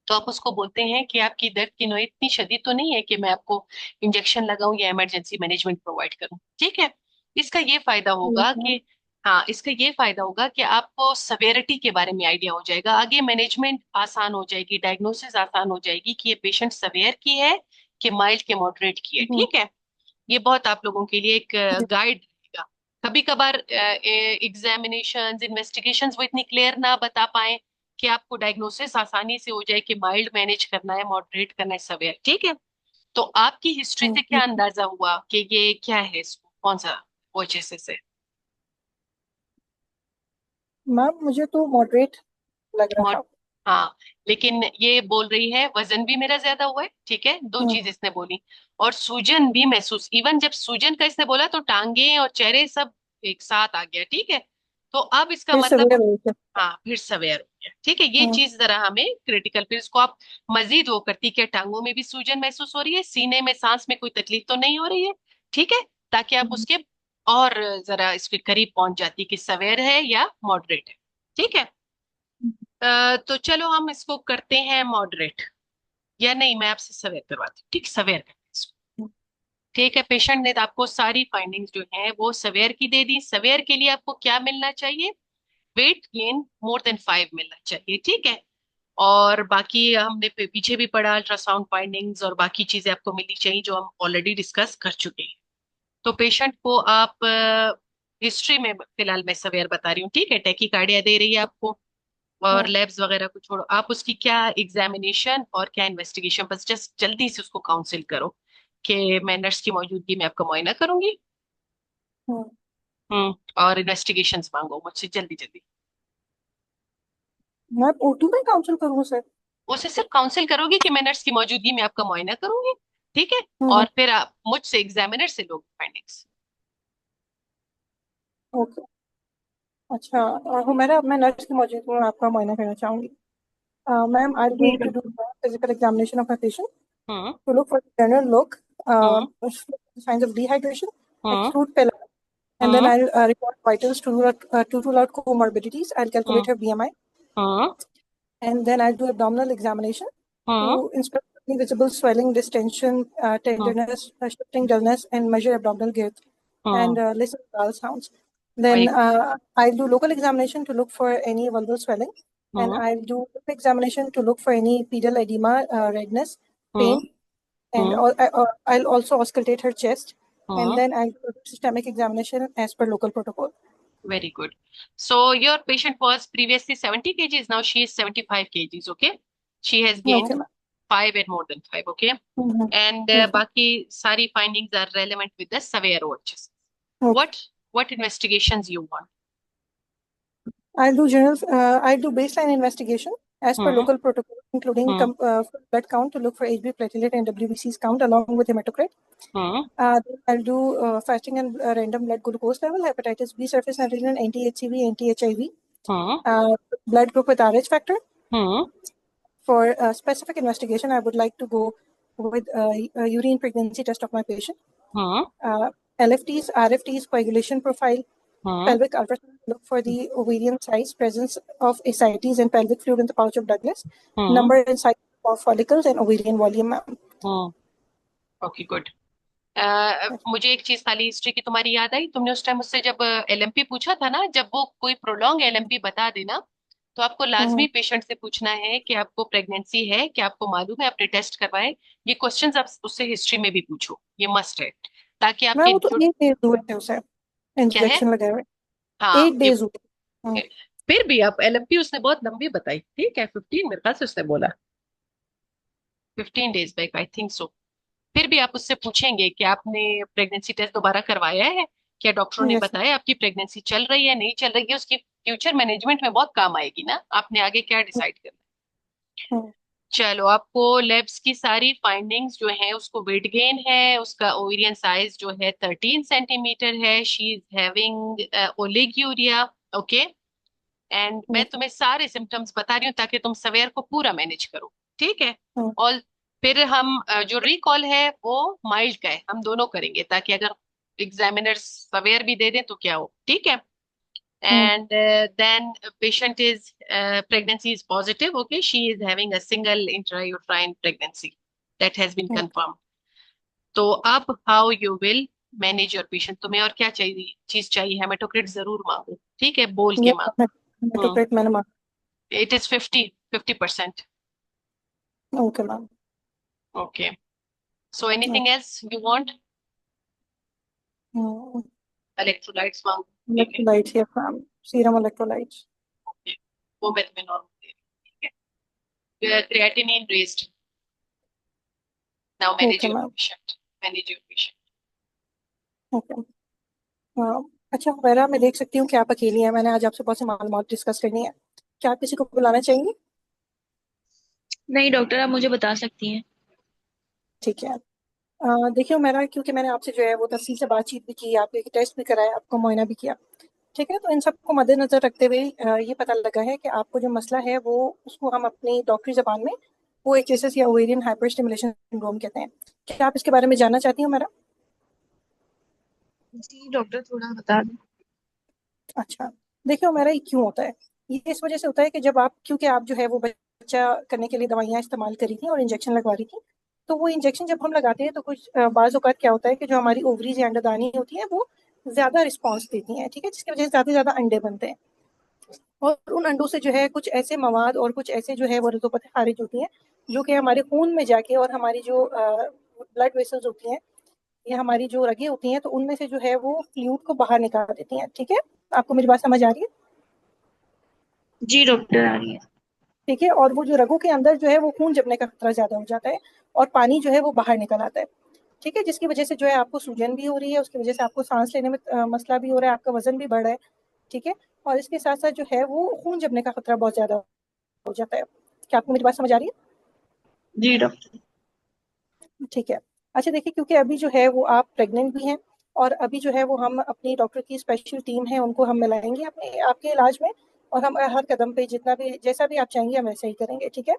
S1: तो आप उसको बोलते हैं कि आपकी दर्द की नोई इतनी शदीद तो नहीं है कि मैं आपको इंजेक्शन लगाऊं या इमरजेंसी मैनेजमेंट प्रोवाइड करूं। ठीक है। इसका ये फायदा होगा कि, हाँ, इसका ये फायदा होगा कि आपको सवेरिटी के बारे में आइडिया हो जाएगा, आगे मैनेजमेंट आसान हो जाएगी, डायग्नोसिस आसान हो जाएगी कि ये पेशेंट सवेयर की है कि माइल्ड के मॉडरेट की है। ठीक है। ये बहुत आप लोगों के लिए एक गाइड रहेगा। कभी कभार एग्जामिनेशंस, इन्वेस्टिगेशंस वो इतनी क्लियर ना बता पाए कि आपको डायग्नोसिस आसानी से हो जाए कि माइल्ड मैनेज करना है, मॉडरेट करना है, सवेयर। ठीक है। तो आपकी हिस्ट्री से क्या अंदाजा हुआ कि ये क्या है, इसको कौन सा OHSS है?
S4: मैम मुझे तो मॉडरेट लग रहा
S1: मॉड
S4: था।
S1: हाँ, लेकिन ये बोल रही है वजन भी मेरा ज्यादा हुआ है। ठीक है, दो चीज इसने बोली। और सूजन भी महसूस, इवन जब सूजन का इसने बोला तो टांगे और चेहरे सब एक साथ आ गया। ठीक है। तो अब इसका
S4: फिर
S1: मतलब,
S4: सवेरे हो गया।
S1: हाँ, फिर सवेयर हो गया। ठीक है, ये चीज जरा हमें क्रिटिकल, फिर इसको आप मजीद वो करती कि टांगों में भी सूजन महसूस हो रही है, सीने में सांस में कोई तकलीफ तो नहीं हो रही है। ठीक है, ताकि आप उसके और जरा इसके करीब पहुंच जाती कि सवेयर है या मॉडरेट है। ठीक है। तो चलो हम इसको करते हैं मॉडरेट, या नहीं, मैं आपसे सवेयर करवाती हूँ। ठीक, सवेयर करते हैं इसको। ठीक है, पेशेंट ने तो आपको सारी फाइंडिंग्स जो हैं वो सवेयर की दे दी। सवेयर के लिए आपको क्या मिलना चाहिए? वेट गेन मोर देन 5 मिलना चाहिए। ठीक है। और बाकी हमने पीछे भी पढ़ा, अल्ट्रासाउंड फाइंडिंग्स और बाकी चीजें आपको मिलनी चाहिए जो हम ऑलरेडी डिस्कस कर चुके हैं। तो पेशेंट को आप हिस्ट्री में फिलहाल मैं सवेयर बता रही हूँ। ठीक है, टैकीकार्डिया दे रही है आपको, और लैब्स वगैरह को छोड़ो, आप उसकी क्या एग्जामिनेशन और क्या इन्वेस्टिगेशन, बस जस्ट जल्दी से उसको काउंसिल करो कि मैं नर्स की मौजूदगी में आपका मुआयना करूंगी। और इन्वेस्टिगेशंस मांगो मुझसे जल्दी जल्दी।
S4: मैं O2 में काउंसिल करूँ सर?
S1: उसे सिर्फ काउंसिल करोगी कि मैं नर्स की मौजूदगी में आपका मुआयना करूंगी। ठीक है। और
S4: हम्म।
S1: फिर आप मुझसे एग्जामिनर से लोग फाइंडिंग्स।
S4: ओके। अच्छा, हुमैरा, मैं नर्स की मौजूदगी में आपका मुआयना करना चाहूंगी। मैम, आई एम गोइंग
S2: ठीक है।
S4: To do physical examination of my patient
S1: hmm.
S4: to look for general look,
S1: hmm.
S4: signs of dehydration,
S1: hmm.
S4: acute pallor, and then
S1: hmm.
S4: I'll report vitals to rule out comorbidities. I'll calculate her BMI,
S1: hmm.
S4: and then I'll do abdominal examination
S1: hmm.
S4: to inspect any visible swelling, distension,
S1: hmm.
S4: tenderness, shifting dullness, and measure abdominal girth, and
S1: hmm.
S4: listen to bowel sounds. Then
S1: very
S4: I'll do local examination to look for any vulval swelling, and
S1: good.
S4: I'll do lip examination to look for any pedal edema, redness,
S1: hmm.
S4: pain, and
S1: hmm.
S4: I'll also auscultate her chest, and
S1: hmm.
S4: then I'll do a systemic examination as per local protocol.
S1: Very good. So your patient was previously 70 kgs. Now she is 75 kgs. Okay. She has
S4: Okay,
S1: gained
S4: ma'am.
S1: 5 and more than 5. Okay.
S4: Mhm.
S1: And
S4: Okay.
S1: baki sari findings are relevant with the severe OHS.
S4: Okay.
S1: What investigations you want?
S4: I'll do baseline investigation as per
S1: Hmm.
S4: local protocol, including
S1: Hmm.
S4: blood count to look for HB platelet and WBC's count along with hematocrit.
S1: Hmm.
S4: Then I'll do fasting and random blood glucose level, hepatitis B surface antigen, anti-HCV, anti-HIV,
S1: Hmm.
S4: blood group with Rh factor.
S1: Hmm.
S4: For specific investigation, I would like to go with a urine pregnancy test of my patient.
S1: Hmm.
S4: LFTs, RFTs, coagulation profile,
S1: Hmm.
S4: pelvic ultrasound, look for the ovarian size, presence of ascites and pelvic fluid in the pouch of Douglas,
S1: Hmm.
S4: number and size of follicles, and ovarian volume.
S1: Hmm. Okay, good. मुझे एक चीज खाली history की तुम्हारी याद आई, तुमने उस time मुझसे जब एलएमपी पूछा था ना, जब वो कोई प्रोलॉन्ग एलएमपी बता देना तो आपको लाजमी
S4: हम्म,
S1: पेशेंट से पूछना है कि आपको प्रेगनेंसी है, कि आपको मालूम है, अपने टेस्ट करवाए। ये क्वेश्चंस आप उससे हिस्ट्री में भी पूछो, ये मस्ट है, ताकि
S4: मैं
S1: आपके
S4: वो तो
S1: जो
S4: 8 डेज हुए थे उसे
S1: क्या है।
S4: इंजेक्शन लगाए हुए।
S1: हाँ
S4: 8 डेज हुए। हम्म,
S1: फिर भी आप एलएमपी उसने बहुत लंबी बताई, ठीक है 15 मेरे ख्याल से उसने बोला, 15 days back I think so. फिर भी आप उससे पूछेंगे कि आपने प्रेगनेंसी टेस्ट दोबारा करवाया है, क्या डॉक्टरों ने
S4: यस।
S1: बताया आपकी प्रेगनेंसी चल रही है नहीं चल रही है, उसकी फ्यूचर मैनेजमेंट में बहुत काम आएगी ना, आपने आगे क्या डिसाइड करना है। चलो, आपको लेब्स की सारी फाइंडिंग्स जो है, उसको वेट गेन है, उसका ओवेरियन साइज जो है 13 सेंटीमीटर है, she is having oliguria. Okay, and मैं तुम्हें सारे सिम्टम्स बता रही हूँ ताकि तुम सवेयर को पूरा मैनेज करो, ठीक है। और फिर हम जो रिकॉल है वो माइल्ड का है, हम दोनों करेंगे ताकि अगर एग्जामिनर सवेयर भी दे दें तो क्या हो, ठीक है। And then patient is pregnancy is positive. Okay, she is having a single intrauterine pregnancy that has been confirmed. तो अब how you will manage your patient, तुम्हें और क्या चाहिए, चीज चाहिए, हेमेटोक्रिट जरूर मांगो, ठीक है, बोल के
S4: ये
S1: मांगो। हम्म,
S4: मेटोक्रेट मैंने मांगा।
S1: it is 50%.
S4: Okay ma'am.
S1: Okay, so anything else you want? Electrolytes मांगो, ठीक है।
S4: Electrolytes, yes ma'am, serum electrolytes.
S1: Okay, वो मैं तुम्हें नॉर्मल दे रही हूँ, ठीक है। Creatinine raised, now manage
S4: okay
S1: your
S4: ma'am.
S1: patient, manage your patient.
S4: Okay. अच्छा मेरा, मैं देख सकती हूँ कि आप अकेली हैं, मैंने आज आपसे बहुत से मालूमात डिस्कस करनी है। क्या आप किसी को बुलाना चाहेंगी?
S2: नहीं डॉक्टर, आप मुझे बता सकती हैं।
S4: ठीक है। देखिए मेरा, क्योंकि मैंने आपसे जो है वो तफसील से बातचीत भी की, आपके टेस्ट भी कराया, आपको मुआयना भी किया, ठीक है, तो इन सबको मद्देनजर रखते हुए ये पता लगा है कि आपको जो मसला है वो, उसको हम अपनी डॉक्टरी जबान में OHSS या ओवेरियन हाइपर स्टिमुलेशन सिंड्रोम कहते हैं। क्या आप इसके बारे में जानना चाहती हो मेरा?
S2: जी डॉक्टर, थोड़ा बता दें।
S4: अच्छा, देखिए मेरा ये क्यों होता है, ये इस वजह से होता है कि जब आप, क्योंकि आप जो है वो बच्चा करने के लिए दवाइयाँ इस्तेमाल करी थी और इंजेक्शन लगवा रही थी, तो वो इंजेक्शन जब हम लगाते हैं तो कुछ बाज़ औक़ात क्या होता है कि जो हमारी ओवरीज या अंडादानी होती है वो ज़्यादा रिस्पॉन्स देती हैं, ठीक है, जिसकी वजह से ज़्यादा से ज़्यादा अंडे बनते हैं। और उन अंडों से जो है कुछ ऐसे मवाद और कुछ ऐसे जो है वो रतूपतें खारिज होती हैं, जो कि हमारे खून में जाके और हमारी जो ब्लड वेसल्स होती हैं या हमारी जो रगें होती हैं, तो उनमें से जो है वो फ्लूइड को बाहर निकाल देती हैं, ठीक है। आपको मेरी बात समझ आ रही है?
S2: जी डॉक्टर, आ रही है।
S4: ठीक है, और वो जो रगों के अंदर जो है वो खून जमने का खतरा ज़्यादा हो जाता है और पानी जो है वो बाहर निकल आता है, ठीक है, जिसकी वजह से जो है आपको सूजन भी हो रही है, उसकी वजह से आपको सांस लेने में मसला भी हो रहा है, आपका वजन भी बढ़ रहा है, ठीक है, और इसके साथ साथ जो है वो खून जमने का खतरा बहुत ज़्यादा हो जाता है। क्या आपको मेरी बात समझ आ रही
S2: जी डॉक्टर।
S4: है? ठीक है। अच्छा देखिए, क्योंकि अभी जो है वो आप प्रेग्नेंट भी हैं और अभी जो है वो हम अपनी डॉक्टर की स्पेशल टीम है उनको हम मिलाएंगे अपने आपके इलाज में, और हम हर कदम पे जितना भी जैसा भी आप चाहेंगे हम वैसा ही करेंगे, ठीक है।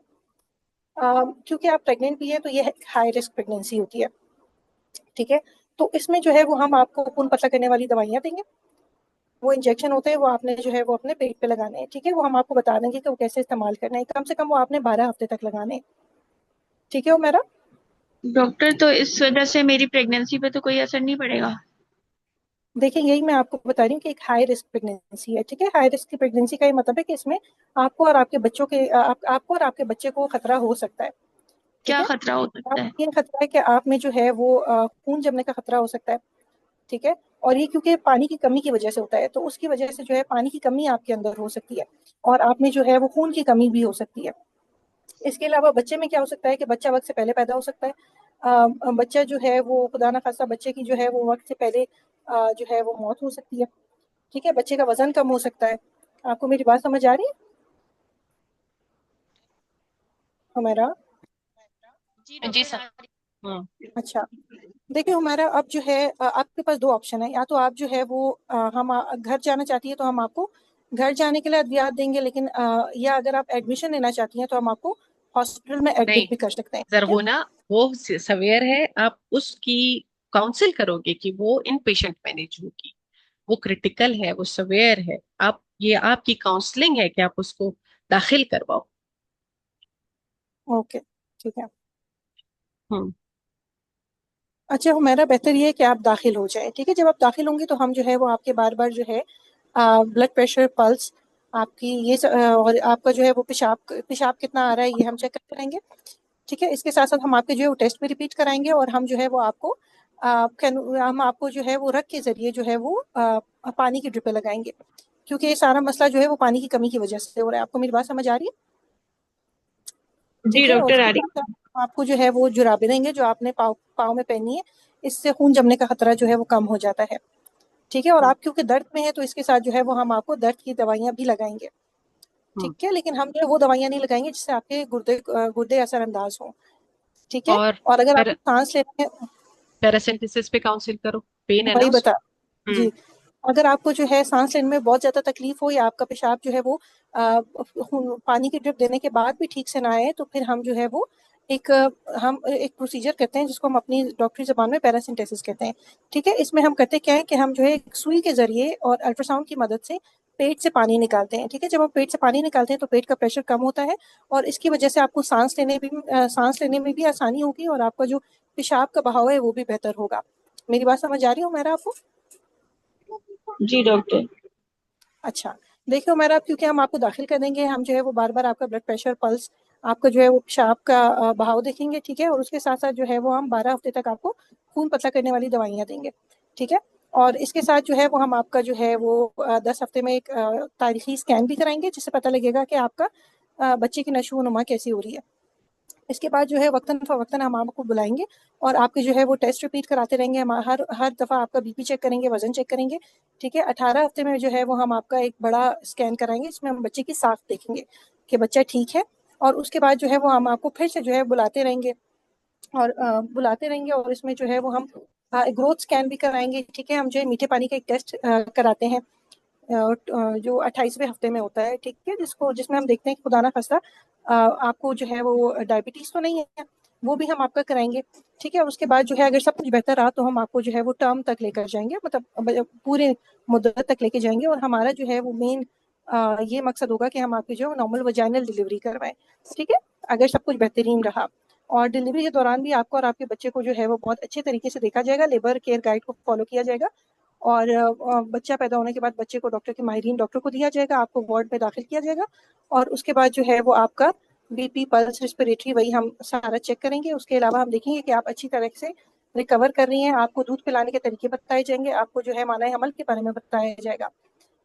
S4: क्योंकि आप प्रेग्नेंट भी है तो यह हाई रिस्क प्रेगनेंसी होती है, ठीक है, तो इसमें जो है वो हम आपको खून पतला करने वाली दवाइयाँ देंगे, वो इंजेक्शन होते हैं वो आपने जो है वो अपने पेट पे लगाने हैं, ठीक है, वो हम आपको बता देंगे कि वो कैसे इस्तेमाल करना है, कम से कम वो आपने 12 हफ्ते तक लगाने हैं, ठीक है वो मेरा।
S2: डॉक्टर, तो इस वजह से मेरी प्रेगनेंसी पे तो कोई असर नहीं पड़ेगा?
S4: देखिए यही मैं आपको बता रही हूँ कि एक हाई रिस्क प्रेगनेंसी है, ठीक है, हाई रिस्क की प्रेगनेंसी का ये मतलब है कि इसमें आपको और आपके बच्चों के आपको और आपके बच्चे को खतरा हो सकता है, ठीक
S2: क्या
S4: है।
S2: खतरा हो
S4: आप
S2: सकता है?
S4: ये खतरा है कि आप में जो है वो खून जमने का खतरा हो सकता है, ठीक है, और ये क्योंकि पानी की कमी की वजह से होता है, तो उसकी वजह से जो है पानी की कमी आपके अंदर हो सकती है और आप में जो है वो खून की कमी भी हो सकती है। इसके अलावा बच्चे में क्या हो सकता है कि बच्चा वक्त से पहले पैदा हो सकता है, बच्चा जो है वो खुदा ना खास्ता बच्चे की जो है वो वक्त से पहले जो है वो मौत हो सकती है, ठीक है, बच्चे का वजन कम हो सकता है। आपको मेरी बात समझ आ रही है हमारा?
S2: जी
S1: जी
S2: डॉक्टर,
S1: सर।
S2: आ रही
S4: अच्छा, देखिए हमारा अब जो है आपके पास दो ऑप्शन है, या तो आप जो है वो हम घर जाना चाहती है तो हम आपको घर जाने के लिए अद्वियात देंगे, लेकिन या अगर आप एडमिशन लेना चाहती हैं तो हम आपको हॉस्पिटल में
S1: नहीं
S4: एडमिट भी कर सकते हैं,
S1: सर,
S4: ठीक है।
S1: वो ना, वो सवेयर है, आप उसकी काउंसिल करोगे कि वो इन पेशेंट मैनेज होगी, वो क्रिटिकल है, वो सवेयर है, आप, ये आपकी काउंसलिंग है कि आप उसको दाखिल करवाओ।
S4: ओके, ठीक है।
S1: हम्म।
S4: अच्छा, हमारा बेहतर ये है कि आप दाखिल हो जाएं। ठीक है, जब आप दाखिल होंगे तो हम जो है वो आपके बार बार जो है ब्लड प्रेशर, पल्स, आपकी और आपका जो है वो पेशाब पेशाब कितना आ रहा है ये हम चेक करते रहेंगे। ठीक है, इसके साथ साथ हम आपके जो है वो टेस्ट भी रिपीट कराएंगे, और हम जो है वो आपको हम आपको जो है वो रग के जरिए जो है वो पानी की ड्रिपें लगाएंगे, क्योंकि ये सारा मसला जो है वो पानी की कमी की वजह से हो रहा है। आपको मेरी बात समझ आ रही है?
S2: जी
S4: ठीक है, और
S2: डॉक्टर
S4: उसके
S2: आ
S4: साथ
S2: रही।
S4: साथ हम आपको जो है वो जुराबे देंगे जो आपने पाँव पाँव में पहनी है। इससे खून जमने का खतरा जो है वो कम हो जाता है। ठीक है, और आप क्योंकि दर्द में है तो इसके साथ जो है वो हम आपको दर्द की दवाइयाँ भी लगाएंगे।
S1: हम्म।
S4: ठीक है, लेकिन हम जो है वो दवाइयाँ नहीं लगाएंगे जिससे आपके गुर्दे असरअंदाज हों। ठीक है,
S1: और
S4: और अगर आपको सांस लेने में,
S1: पैरासिम्पथेसिस पे काउंसिल करो, पेन है ना
S4: वही
S1: उसमें।
S4: बता
S1: हम्म।
S4: जी, अगर आपको जो है सांस लेने में बहुत ज्यादा तकलीफ हो या आपका पेशाब जो है वो पानी की ड्रिप देने के बाद भी ठीक से ना आए, तो फिर हम जो है वो हम एक प्रोसीजर करते हैं जिसको हम अपनी डॉक्टरी जबान में पैरासिम्पथेसिस कहते हैं। ठीक है, इसमें हम करते क्या है कि हम जो है एक सुई के जरिए और अल्ट्रासाउंड की मदद से पेट से पानी निकालते हैं। ठीक है, जब हम पेट से पानी निकालते हैं तो पेट का प्रेशर कम होता है, और इसकी वजह से आपको सांस लेने में भी आसानी होगी, और आपका जो पेशाब का बहाव है वो भी बेहतर होगा। मेरी बात समझ आ रही हो मेरा आपको?
S2: जी डॉक्टर।
S4: अच्छा, देखिए मेरा, क्योंकि हम आपको दाखिल कर देंगे, हम जो है वो बार बार आपका ब्लड प्रेशर, पल्स, आपका जो है वो पेशाब का बहाव देखेंगे। ठीक है, और उसके साथ साथ जो है वो हम 12 हफ्ते तक आपको खून पतला करने वाली दवाइयाँ देंगे। ठीक है, और इसके साथ जो है वो हम आपका जो है वो 10 हफ्ते में एक तारीखी स्कैन भी कराएंगे, जिससे पता लगेगा कि आपका बच्चे की नशो नुमा कैसी हो रही है। इसके बाद जो है वक्तन फ़वक्तन हम आपको बुलाएंगे और आपके जो है वो टेस्ट रिपीट कराते रहेंगे। हम हर हर दफ़ा आपका बीपी चेक करेंगे, वजन चेक करेंगे। ठीक है, 18 हफ्ते में जो है वो हम आपका एक बड़ा स्कैन कराएंगे, इसमें हम बच्चे की साख देखेंगे कि बच्चा ठीक है। और उसके बाद जो है वो हम आपको फिर से जो है बुलाते रहेंगे, और इसमें जो है वो हम ग्रोथ स्कैन भी कराएंगे। ठीक है, हम जो है मीठे पानी का एक टेस्ट कराते हैं जो 28वें हफ्ते में होता है। ठीक है, जिसमें हम देखते हैं कि खुदा ना खास्ता आपको जो है वो डायबिटीज तो नहीं है, वो भी हम आपका कराएंगे। ठीक है, उसके बाद जो है अगर सब कुछ बेहतर रहा तो हम आपको जो है वो टर्म तक लेकर जाएंगे, मतलब पूरे मुद्दत तक लेके जाएंगे, और हमारा जो है वो मेन ये मकसद होगा कि हम आपकी जो है नॉर्मल वजाइनल डिलीवरी करवाएं। ठीक है, अगर सब कुछ बेहतरीन रहा, और डिलीवरी के दौरान भी आपको और आपके बच्चे को जो है वो बहुत अच्छे तरीके से देखा जाएगा, लेबर केयर गाइड को फॉलो किया जाएगा, और बच्चा पैदा होने के बाद बच्चे को डॉक्टर के माहिरीन डॉक्टर को दिया जाएगा, आपको वार्ड में दाखिल किया जाएगा, और उसके बाद जो है वो आपका बीपी, पल्स, रिस्पिरेटरी वही हम सारा चेक करेंगे। उसके अलावा हम देखेंगे कि आप अच्छी तरह से रिकवर कर रही हैं। आपको दूध पिलाने के तरीके बताए जाएंगे, आपको जो है माना हमल के बारे में बताया जाएगा।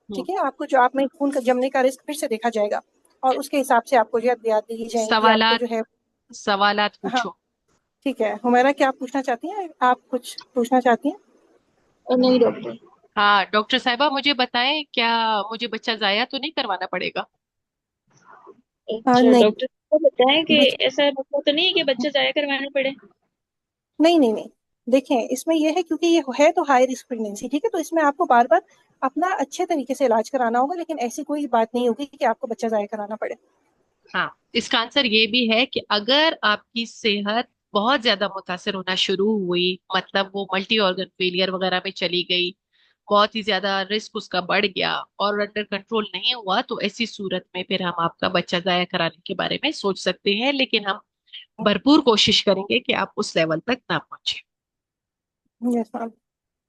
S4: ठीक है, आपको जो आप में खून का जमने का रिस्क फिर से देखा जाएगा, और उसके हिसाब से आपको जो है अद्वियात दी जाएंगी। आपको
S1: सवालात
S4: जो है,
S1: सवालात
S4: हाँ
S1: पूछो।
S4: ठीक है, हुमैरा क्या आप पूछना चाहती हैं? आप कुछ पूछना चाहती हैं?
S2: नहीं डॉक्टर।
S1: हाँ डॉक्टर साहिबा, मुझे बताएं, क्या मुझे बच्चा जाया तो नहीं करवाना पड़ेगा?
S2: अच्छा
S4: नहीं,
S2: डॉक्टर को बताएं कि
S4: देखिए,
S2: ऐसा मतलब तो नहीं है कि बच्चा जाया करवाना पड़े।
S4: नहीं नहीं नहीं, देखें इसमें यह है क्योंकि ये है तो हाई रिस्क प्रेगनेंसी। ठीक है, तो इसमें आपको बार बार अपना अच्छे तरीके से इलाज कराना होगा, लेकिन ऐसी कोई बात नहीं होगी कि आपको बच्चा जाया कराना पड़े।
S1: हाँ, इसका आंसर ये भी है कि अगर आपकी सेहत बहुत ज्यादा मुतासर होना शुरू हुई, मतलब वो मल्टी ऑर्गन फेलियर वगैरह में चली गई, बहुत ही ज्यादा रिस्क उसका बढ़ गया और अंडर कंट्रोल नहीं हुआ, तो ऐसी सूरत में फिर हम आपका बच्चा जाया कराने के बारे में सोच सकते हैं, लेकिन हम भरपूर कोशिश करेंगे कि आप उस लेवल तक ना पहुंचे।
S4: Yes ma'am.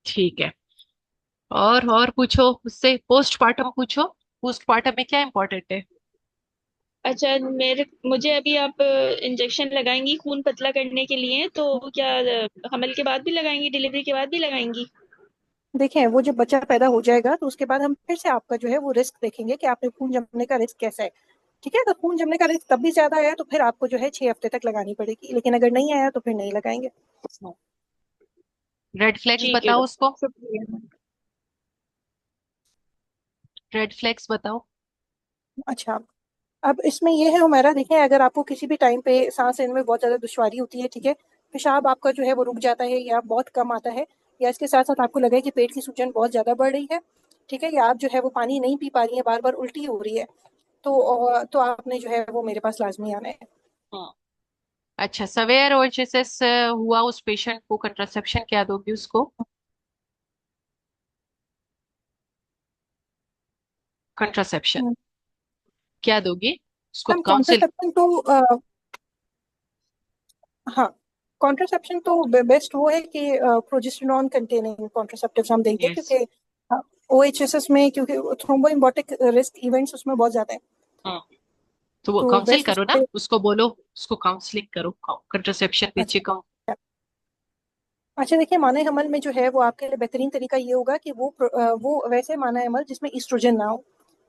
S1: ठीक है, और पूछो उससे, पोस्टमार्टम पूछो। पोस्टमार्टम में क्या इंपॉर्टेंट है?
S2: अच्छा मुझे अभी आप इंजेक्शन लगाएंगी खून पतला करने के लिए, तो क्या हमल के बाद भी लगाएंगी, डिलीवरी के बाद भी लगाएंगी?
S4: देखें, वो जब बच्चा पैदा हो जाएगा तो उसके बाद हम फिर से आपका जो है वो रिस्क देखेंगे कि आपने खून जमने का रिस्क कैसा है। ठीक है, अगर खून जमने का रिस्क तब भी ज्यादा आया तो फिर आपको जो है 6 हफ्ते तक लगानी पड़ेगी, लेकिन अगर नहीं आया तो फिर नहीं लगाएंगे।
S1: रेड फ्लैग्स
S2: ठीक है
S1: बताओ उसको।
S2: डॉक्टर, शुक्रिया।
S1: रेड फ्लैग्स बताओ।
S4: अच्छा, अब इसमें ये है हमारा, देखें अगर आपको किसी भी टाइम पे सांस लेने में बहुत ज्यादा दुश्वारी होती है, ठीक है, पेशाब आपका जो है वो रुक जाता है या बहुत कम आता है, या इसके साथ साथ आपको लगे कि पेट की सूजन बहुत ज्यादा बढ़ रही है, ठीक है, या आप जो है वो पानी नहीं पी पा रही है, बार बार उल्टी हो रही है, तो आपने जो है वो मेरे पास लाजमी आना है।
S1: हाँ। अच्छा, सवेयर ओएचएसएस हुआ उस पेशेंट को कंट्रासेप्शन क्या दोगी उसको? कंट्रासेप्शन क्या दोगी उसको,
S4: मैम
S1: काउंसिल?
S4: कॉन्ट्रासेप्शन तो हाँ, कॉन्ट्रासेप्शन तो बेस्ट वो है कि प्रोजेस्टेरॉन कंटेनिंग कॉन्ट्रासेप्टिव्स हम देंगे,
S1: यस।
S4: क्योंकि ओएचएसएस में क्योंकि थ्रोम्बोएम्बोलिक रिस्क इवेंट्स उसमें बहुत ज्यादा है,
S1: तो वो
S4: तो
S1: काउंसिल
S4: बेस्ट
S1: करो
S4: उस
S1: ना,
S4: पे।
S1: उसको बोलो, उसको काउंसलिंग करो, कंट्रासेप्शन पे अच्छे
S4: अच्छा अच्छा, देखिए माना हमल में जो है वो आपके लिए बेहतरीन तरीका ये होगा कि वो वैसे माना हमल जिसमें ईस्ट्रोजन ना हो,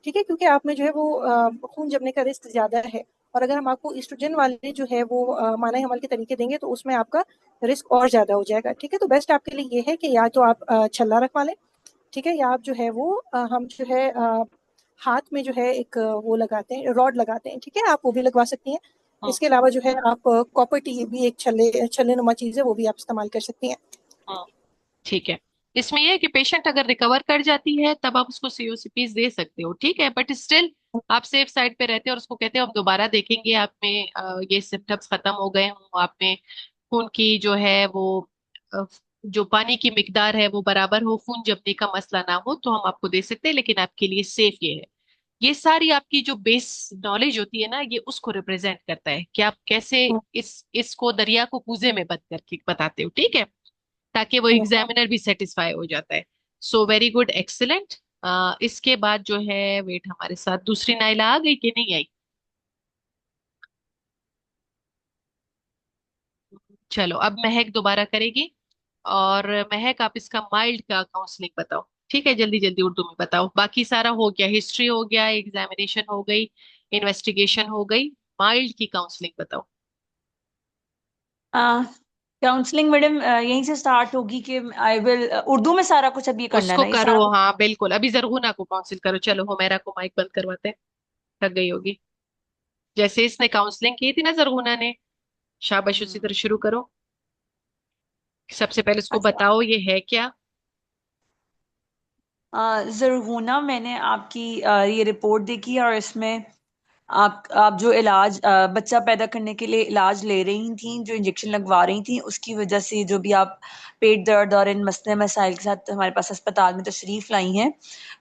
S4: ठीक है, क्योंकि आप में जो है वो खून जमने का रिस्क ज्यादा है, और अगर हम आपको ईस्ट्रोजन वाले जो है वो माना हमल के तरीके देंगे तो उसमें आपका रिस्क और ज्यादा हो जाएगा, ठीक है। तो बेस्ट आपके लिए ये है कि या तो आप छल्ला रखवा लें, ठीक है, या आप जो है वो हम जो है हाथ में जो है एक वो लगाते हैं, रॉड लगाते हैं, ठीक है, आप वो भी लगवा सकती हैं।
S1: हाँ।
S4: इसके अलावा जो है आप कॉपर टी भी एक छल्ले छल्ले नुमा चीज है, वो भी आप इस्तेमाल कर सकती हैं।
S1: हाँ, ठीक है। इसमें यह है कि पेशेंट अगर रिकवर कर जाती है तब आप उसको सीओसीपीस दे सकते हो, ठीक है, बट स्टिल आप सेफ साइड पे रहते हैं और उसको कहते हैं हम दोबारा देखेंगे आप में ये सिम्टम्स खत्म हो गए हों, आप में खून की जो है वो अ, जो पानी की मिकदार है वो बराबर हो, खून जमने का मसला ना हो, तो हम आपको दे सकते हैं, लेकिन आपके लिए सेफ ये है। ये सारी आपकी जो बेस नॉलेज होती है ना, ये उसको रिप्रेजेंट करता है कि आप कैसे इसको दरिया को कूजे में बंद करके बताते हो, ठीक है, ताकि वो एग्जामिनर भी सेटिस्फाई हो जाता है। So very good, excellent. इसके बाद जो है, वेट, हमारे साथ दूसरी नाइला आ गई कि नहीं आई? चलो, अब महक दोबारा करेगी। और महक, आप इसका माइल्ड का काउंसलिंग बताओ, ठीक है, जल्दी जल्दी उर्दू में बताओ। बाकी सारा हो गया, हिस्ट्री हो गया, एग्जामिनेशन हो गई, इन्वेस्टिगेशन हो गई, माइल्ड की काउंसलिंग बताओ।
S5: काउंसलिंग मैडम यहीं से स्टार्ट होगी कि आई विल उर्दू में सारा कुछ अब ये करना है
S1: उसको
S5: ना, ये
S1: करो,
S5: सारा
S1: हाँ बिल्कुल, अभी जरगुना को काउंसिल करो। चलो, हुमैरा को माइक बंद करवाते हैं, थक गई होगी। जैसे इसने काउंसलिंग की थी ना जरगुना ने, शाबाश, उसी तरह शुरू करो। सबसे पहले उसको
S5: अच्छा।
S1: बताओ ये है क्या।
S5: जरगुना, मैंने आपकी ये रिपोर्ट देखी और इसमें आप जो इलाज बच्चा पैदा करने के लिए इलाज ले रही थी, जो इंजेक्शन लगवा रही थी, उसकी वजह से जो भी आप पेट दर्द और इन मसले मसाइल के साथ हमारे पास अस्पताल में तशरीफ लाई हैं,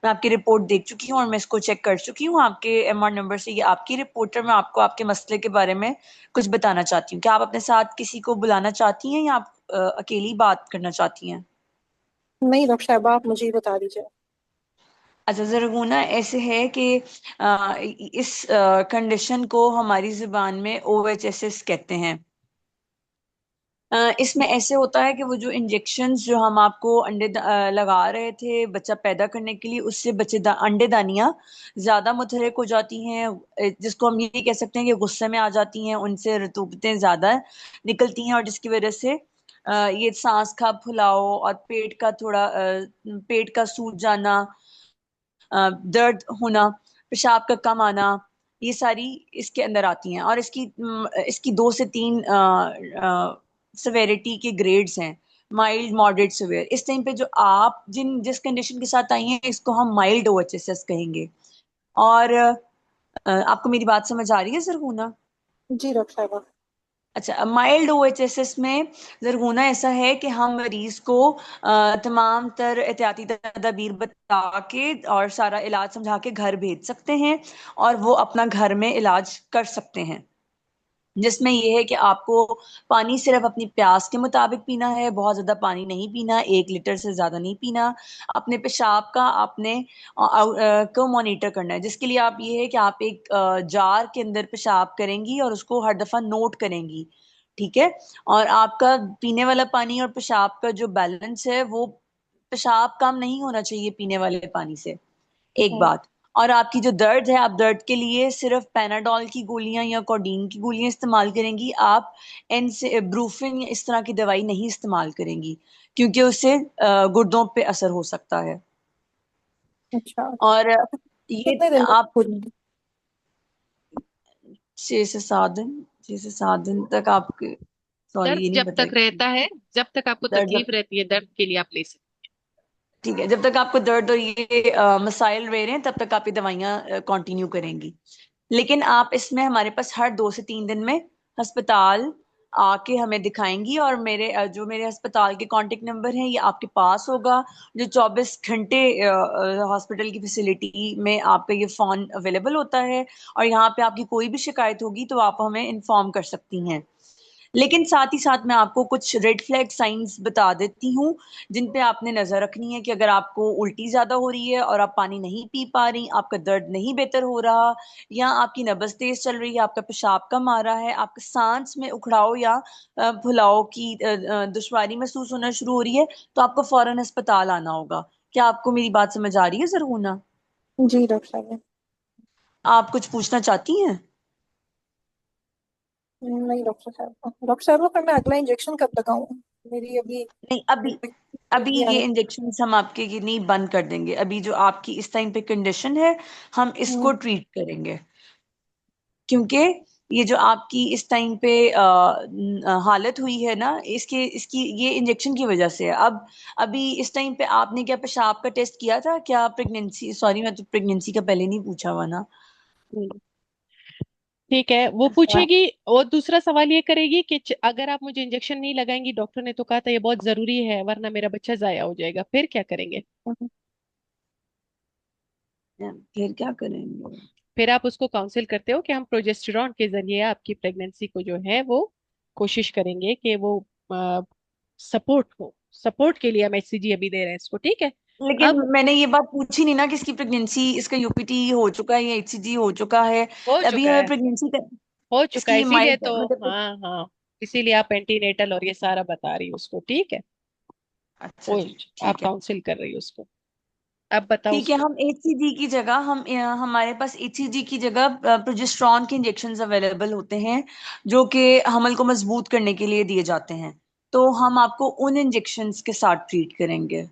S5: मैं आपकी रिपोर्ट देख चुकी हूँ और मैं इसको चेक कर चुकी हूँ आपके एमआर नंबर से। ये आपकी रिपोर्ट है, मैं आपको आपके मसले के बारे में कुछ बताना चाहती हूँ। क्या आप अपने साथ किसी को बुलाना चाहती हैं या आप अकेली बात करना चाहती हैं?
S4: नहीं डॉक्टर साहब, आप मुझे ही बता दीजिए।
S5: अच्छा, ज़रगुना ऐसे है कि इस कंडीशन को हमारी जुबान में OHSS कहते हैं। इसमें ऐसे होता है कि वो जो इंजेक्शंस जो हम आपको लगा रहे थे बच्चा पैदा करने के लिए, उससे अंडे दानियां ज्यादा मुतहरिक हो जाती हैं, जिसको हम ये कह सकते हैं कि गुस्से में आ जाती हैं, उनसे रतूबतें ज्यादा निकलती हैं, और जिसकी वजह से ये सांस का फुलाव और पेट का सूज जाना, दर्द होना, पेशाब का कम आना, ये सारी इसके अंदर आती हैं। और इसकी 2 से 3 सेवेरिटी के ग्रेड्स हैं, माइल्ड, मॉडरेट, सिवियर। इस टाइम पे जो आप जिस कंडीशन के साथ आई हैं, इसको हम माइल्ड OHSS कहेंगे। और आपको मेरी बात समझ आ रही है सरगुना?
S4: जी डॉक्टर साहब।
S5: अच्छा, माइल्ड OHSS में जरगुना ऐसा है कि हम मरीज को तमाम तर एहतियाती तदाबीर बता के और सारा इलाज समझा के घर भेज सकते हैं, और वो अपना घर में इलाज कर सकते हैं, जिसमें ये है कि आपको पानी सिर्फ अपनी प्यास के मुताबिक पीना है, बहुत ज्यादा पानी नहीं पीना, 1 लीटर से ज्यादा नहीं पीना। अपने पेशाब का आपने को मॉनिटर करना है, जिसके लिए आप ये है कि आप एक जार के अंदर पेशाब करेंगी और उसको हर दफा नोट करेंगी, ठीक है। और आपका पीने वाला पानी और पेशाब का जो बैलेंस है, वो पेशाब कम नहीं होना चाहिए पीने वाले पानी से, एक
S4: हम्म,
S5: बात। और आपकी जो दर्द है, आप दर्द के लिए सिर्फ पैनाडॉल की गोलियां या कोडीन की गोलियां इस्तेमाल करेंगी, आप एन से ब्रूफिन या इस तरह की दवाई नहीं इस्तेमाल करेंगी, क्योंकि उससे गुर्दों पे असर हो सकता है।
S4: अच्छा,
S5: और ये
S4: कितने दिन में
S5: आप
S4: हो जाएगी?
S5: 6 से 7 दिन तक आपके, सॉरी
S1: दर्द
S5: ये नहीं
S1: जब
S5: पता
S1: तक
S5: कि
S1: रहता है, जब तक आपको
S5: दर्द
S1: तकलीफ रहती है, दर्द के लिए आप ले सकते
S5: ठीक है, जब तक आपको दर्द और ये मसाइल रह रहे हैं, तब तक आप ये दवाइयां कंटिन्यू करेंगी। लेकिन आप इसमें हमारे पास हर 2 से 3 दिन में अस्पताल आके हमें दिखाएंगी, और जो मेरे अस्पताल के कांटेक्ट नंबर हैं, ये आपके पास होगा, जो 24 घंटे हॉस्पिटल की फैसिलिटी में आप पे ये फोन अवेलेबल होता है, और यहाँ पे आपकी कोई भी शिकायत होगी तो आप हमें इन्फॉर्म कर सकती हैं। लेकिन साथ ही साथ मैं आपको कुछ रेड फ्लैग साइंस बता देती हूँ जिन पे आपने नजर रखनी है कि अगर आपको उल्टी ज्यादा हो रही है और आप पानी नहीं पी पा रही, आपका दर्द नहीं बेहतर हो रहा, या आपकी नब्ज तेज चल रही है, आपका पेशाब कम आ रहा है, आपके सांस में उखड़ाव या फुलाव की दुश्वारी महसूस होना शुरू हो रही है, तो आपको फौरन अस्पताल आना होगा। क्या आपको मेरी बात समझ आ रही है जरूर?
S4: जी डॉक्टर साहब।
S5: आप कुछ पूछना चाहती हैं?
S4: नहीं डॉक्टर साहब पर मैं अगला इंजेक्शन कब लगाऊं? मेरी अभी
S5: नहीं, अभी अभी
S4: भी
S5: ये
S4: आने।
S5: इंजेक्शन हम आपके ये नहीं बंद कर देंगे। अभी जो आपकी इस टाइम पे कंडीशन है, हम इसको
S4: हम्म,
S5: ट्रीट करेंगे, क्योंकि ये जो आपकी इस टाइम पे हालत हुई है ना, इसके इसकी ये इंजेक्शन की वजह से है। अब अभी इस टाइम पे आपने क्या पेशाब का टेस्ट किया था? क्या प्रेगनेंसी, सॉरी मैं तो प्रेगनेंसी का पहले नहीं पूछा हुआ ना।
S1: हम्म, ठीक है, वो
S5: अच्छा।
S1: पूछेगी। और दूसरा सवाल ये करेगी कि अगर आप मुझे इंजेक्शन नहीं लगाएंगी, डॉक्टर ने तो कहा था ये बहुत जरूरी है वरना मेरा बच्चा जाया हो जाएगा, फिर क्या करेंगे?
S5: फिर क्या करेंगे?
S1: फिर आप उसको काउंसिल करते हो कि हम प्रोजेस्टेरॉन के जरिए आपकी प्रेगनेंसी को जो है वो कोशिश करेंगे कि वो सपोर्ट हो। सपोर्ट के लिए हम HCG अभी दे रहे हैं इसको, ठीक है।
S5: लेकिन
S1: अब
S5: मैंने ये बात पूछी नहीं ना कि इसकी प्रेगनेंसी, इसका यूपीटी हो चुका है या HCG हो चुका है।
S1: हो
S5: अभी
S1: चुका
S5: हमें
S1: है,
S5: प्रेगनेंसी का,
S1: हो चुका है,
S5: इसकी
S1: इसीलिए
S5: माइल्ड
S1: तो।
S5: मतलब।
S1: हाँ हाँ, इसीलिए आप एंटीनेटल और ये सारा बता रही हो उसको, ठीक है।
S5: अच्छा
S1: वो
S5: जी,
S1: आप
S5: ठीक है।
S1: काउंसिल कर रही हो उसको। अब बताओ
S5: ठीक है,
S1: उसको।
S5: हम HCG की जगह हमारे पास HCG की जगह प्रोजेस्टेरॉन के इंजेक्शन अवेलेबल होते हैं, जो कि हमल को मजबूत करने के लिए दिए जाते हैं। तो हम आपको उन इंजेक्शंस के साथ ट्रीट करेंगे।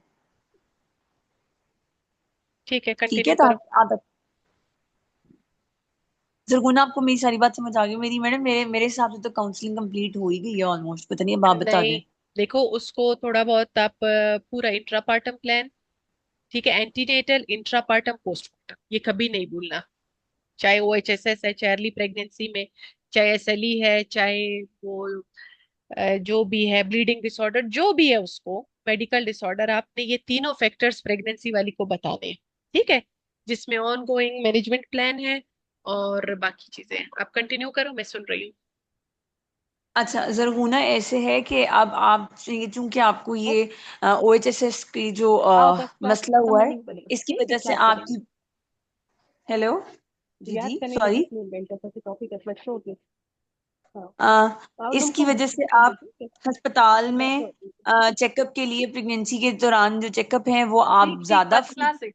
S1: ठीक है,
S5: ठीक है,
S1: कंटिन्यू
S5: तो
S1: करो।
S5: आप जरगुना, आपको मेरी सारी बात समझ आ गई? मेरी मैडम, मेरे मेरे हिसाब से तो काउंसलिंग कंप्लीट हो ही गई है ऑलमोस्ट। पता नहीं, अब आप बता
S1: नहीं,
S5: दें।
S1: देखो उसको थोड़ा बहुत आप पूरा इंट्रापार्टम प्लान, ठीक है, एंटीनेटल, इंट्रापार्टम, पोस्टमार्टम, ये कभी नहीं भूलना। चाहे OHSS है, चाहे अर्ली प्रेगनेंसी में, चाहे SLE है, चाहे वो जो भी है ब्लीडिंग डिसऑर्डर, जो भी है उसको, मेडिकल डिसऑर्डर, आपने ये तीनों फैक्टर्स प्रेगनेंसी वाली को बताने हैं, ठीक है, जिसमें ऑन गोइंग मैनेजमेंट प्लान है और बाकी चीजें। आप कंटिन्यू करो, मैं सुन रही हूँ।
S5: अच्छा, जरगुना ऐसे है कि अब आप ये, चूंकि आपको ये OHSS की जो
S1: आओ बस बस,
S5: मसला हुआ
S1: खत्म
S5: है,
S1: नहीं बनेगा,
S5: इसकी
S1: ठीक है,
S5: वजह से
S1: क्लास करेंगे।
S5: आपकी, हेलो, जी
S1: याद
S5: जी
S1: करने दे
S5: सॉरी,
S1: 10 मिनट ऐसे टॉपिक है, छोड़ दे। हाँ, प्रॉब्लम
S5: इसकी
S1: को
S5: वजह से
S1: समझो,
S5: आप
S1: ठीक है।
S5: अस्पताल
S1: हाँ,
S5: में
S1: तो
S5: चेकअप के लिए, प्रेगनेंसी के दौरान जो चेकअप हैं वो
S1: ठीक
S5: आप
S1: ठीक,
S5: ज्यादा
S1: फर्स्ट क्लास है।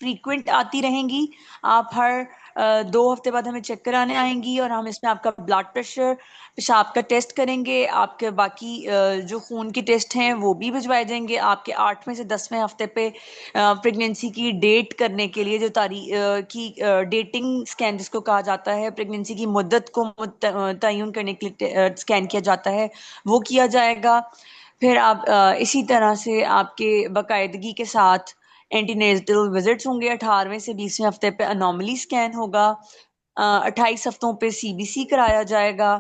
S5: फ्रीक्वेंट आती रहेंगी। आप हर 2 हफ्ते बाद हमें चेक कराने आएंगी, और हम इसमें आपका ब्लड प्रेशर, पेशाब का टेस्ट करेंगे। आपके बाकी जो खून के टेस्ट हैं वो भी भिजवाए जाएंगे। आपके 8वें से 10वें हफ्ते पे प्रेगनेंसी की डेट करने के लिए, जो तारीख की डेटिंग स्कैन जिसको कहा जाता है, प्रेगनेंसी की मुद्दत को तयन करने के लिए स्कैन किया जाता है, वो किया जाएगा। फिर आप इसी तरह से आपके बाकायदगी के साथ एंटीनेटल विजिट्स होंगे। 18वें से 20वें हफ्ते पे अनोमली स्कैन होगा। 28 हफ्तों पे CBC कराया जाएगा।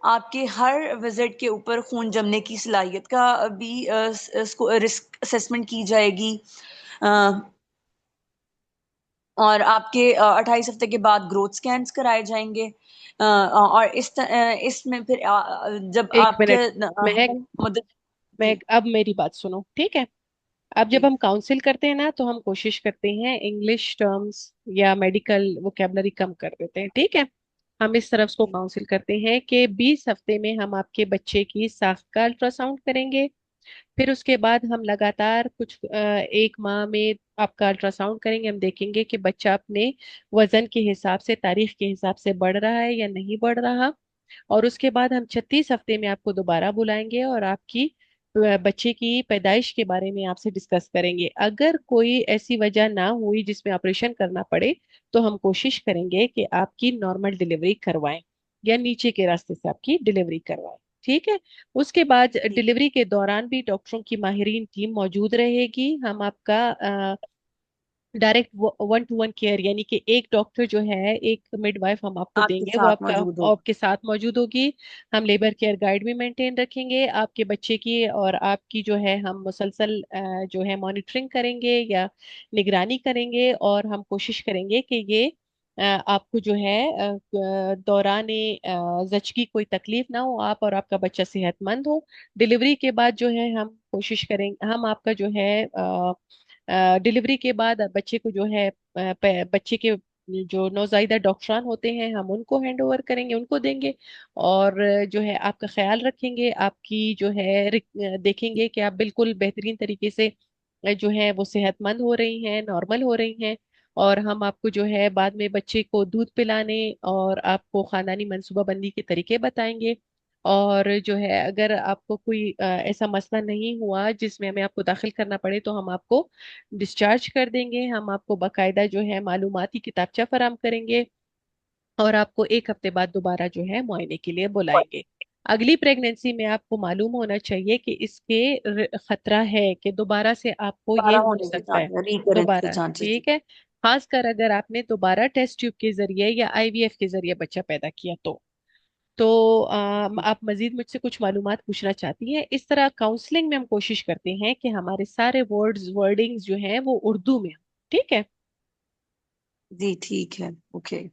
S5: आपके हर विजिट के ऊपर खून जमने की सलाहियत का भी रिस्क असेसमेंट की जाएगी। अ, और आपके 28 हफ्ते के बाद ग्रोथ स्कैन्स कराए जाएंगे। और इसमें फिर जब
S1: एक
S5: आपके
S1: मिनट, महक,
S5: हमल मुद्दत।
S1: महक,
S5: जी
S1: अब मेरी बात सुनो, ठीक है। अब जब
S5: जी
S1: हम काउंसिल करते हैं ना, तो हम कोशिश करते हैं इंग्लिश टर्म्स या मेडिकल वोकेबलरी कम कर देते हैं, ठीक है। हम इस तरफ को
S5: जी
S1: काउंसिल करते हैं कि 20 हफ्ते में हम आपके बच्चे की साख का अल्ट्रासाउंड करेंगे। फिर उसके बाद हम लगातार कुछ 1 माह में आपका अल्ट्रासाउंड करेंगे। हम देखेंगे कि बच्चा अपने वजन के हिसाब से, तारीख के हिसाब से बढ़ रहा है या नहीं बढ़ रहा। और उसके बाद हम 36 हफ्ते में आपको दोबारा बुलाएंगे और आपकी बच्चे की पैदाइश के बारे में आपसे डिस्कस करेंगे। अगर कोई ऐसी वजह ना हुई जिसमें ऑपरेशन करना पड़े, तो हम कोशिश करेंगे कि आपकी नॉर्मल डिलीवरी करवाएं या नीचे के रास्ते से आपकी डिलीवरी करवाएं, ठीक है। उसके बाद
S5: जी
S1: डिलीवरी के दौरान भी डॉक्टरों की माहिरीन टीम मौजूद रहेगी। हम आपका डायरेक्ट 1-to-1 केयर, यानी कि एक डॉक्टर जो है, एक मिडवाइफ हम आपको
S5: आपके
S1: देंगे, वो
S5: साथ
S1: आपका
S5: मौजूद होगी।
S1: आपके साथ मौजूद होगी। हम लेबर केयर गाइड भी मेंटेन रखेंगे आपके बच्चे की, और आपकी जो है हम मुसलसल जो है मॉनिटरिंग करेंगे या निगरानी करेंगे, और हम कोशिश करेंगे कि ये आपको जो है दौरान ज़चगी कोई तकलीफ ना हो, आप और आपका बच्चा सेहतमंद हो। डिलीवरी के बाद जो है हम कोशिश करेंगे, हम आपका जो है डिलीवरी के बाद बच्चे को जो है बच्चे के जो नौज़ायदा डॉक्टरान होते हैं हम उनको हैंड ओवर करेंगे, उनको देंगे। और जो है आपका ख्याल रखेंगे, आपकी जो है देखेंगे कि आप बिल्कुल बेहतरीन तरीके से जो है वो सेहतमंद हो रही हैं, नॉर्मल हो रही हैं। और हम आपको जो है बाद में बच्चे को दूध पिलाने और आपको खानदानी मंसूबाबंदी के तरीके बताएंगे। और जो है अगर आपको कोई ऐसा मसला नहीं हुआ जिसमें हमें आपको दाखिल करना पड़े तो हम आपको डिस्चार्ज कर देंगे। हम आपको बाकायदा जो है मालूमाती किताबचा फराम करेंगे और आपको 1 हफ्ते बाद दोबारा जो है मुआयने के लिए बुलाएंगे। अगली प्रेगनेंसी में आपको मालूम होना चाहिए कि इसके खतरा है कि दोबारा से आपको ये
S5: दोबारा
S1: हो
S5: होने के
S1: सकता है।
S5: चांसेस, रिकरेंस के
S1: दोबारा,
S5: चांसेस।
S1: ठीक है। खासकर अगर आपने दोबारा टेस्ट ट्यूब के जरिए या आईवीएफ के जरिए बच्चा पैदा किया तो आप मजीद मुझसे कुछ मालूमात पूछना चाहती हैं? इस तरह काउंसलिंग में हम कोशिश करते हैं कि हमारे सारे वर्डिंग्स जो हैं वो उर्दू में हो। ठीक है।
S5: जी ठीक है, ओके।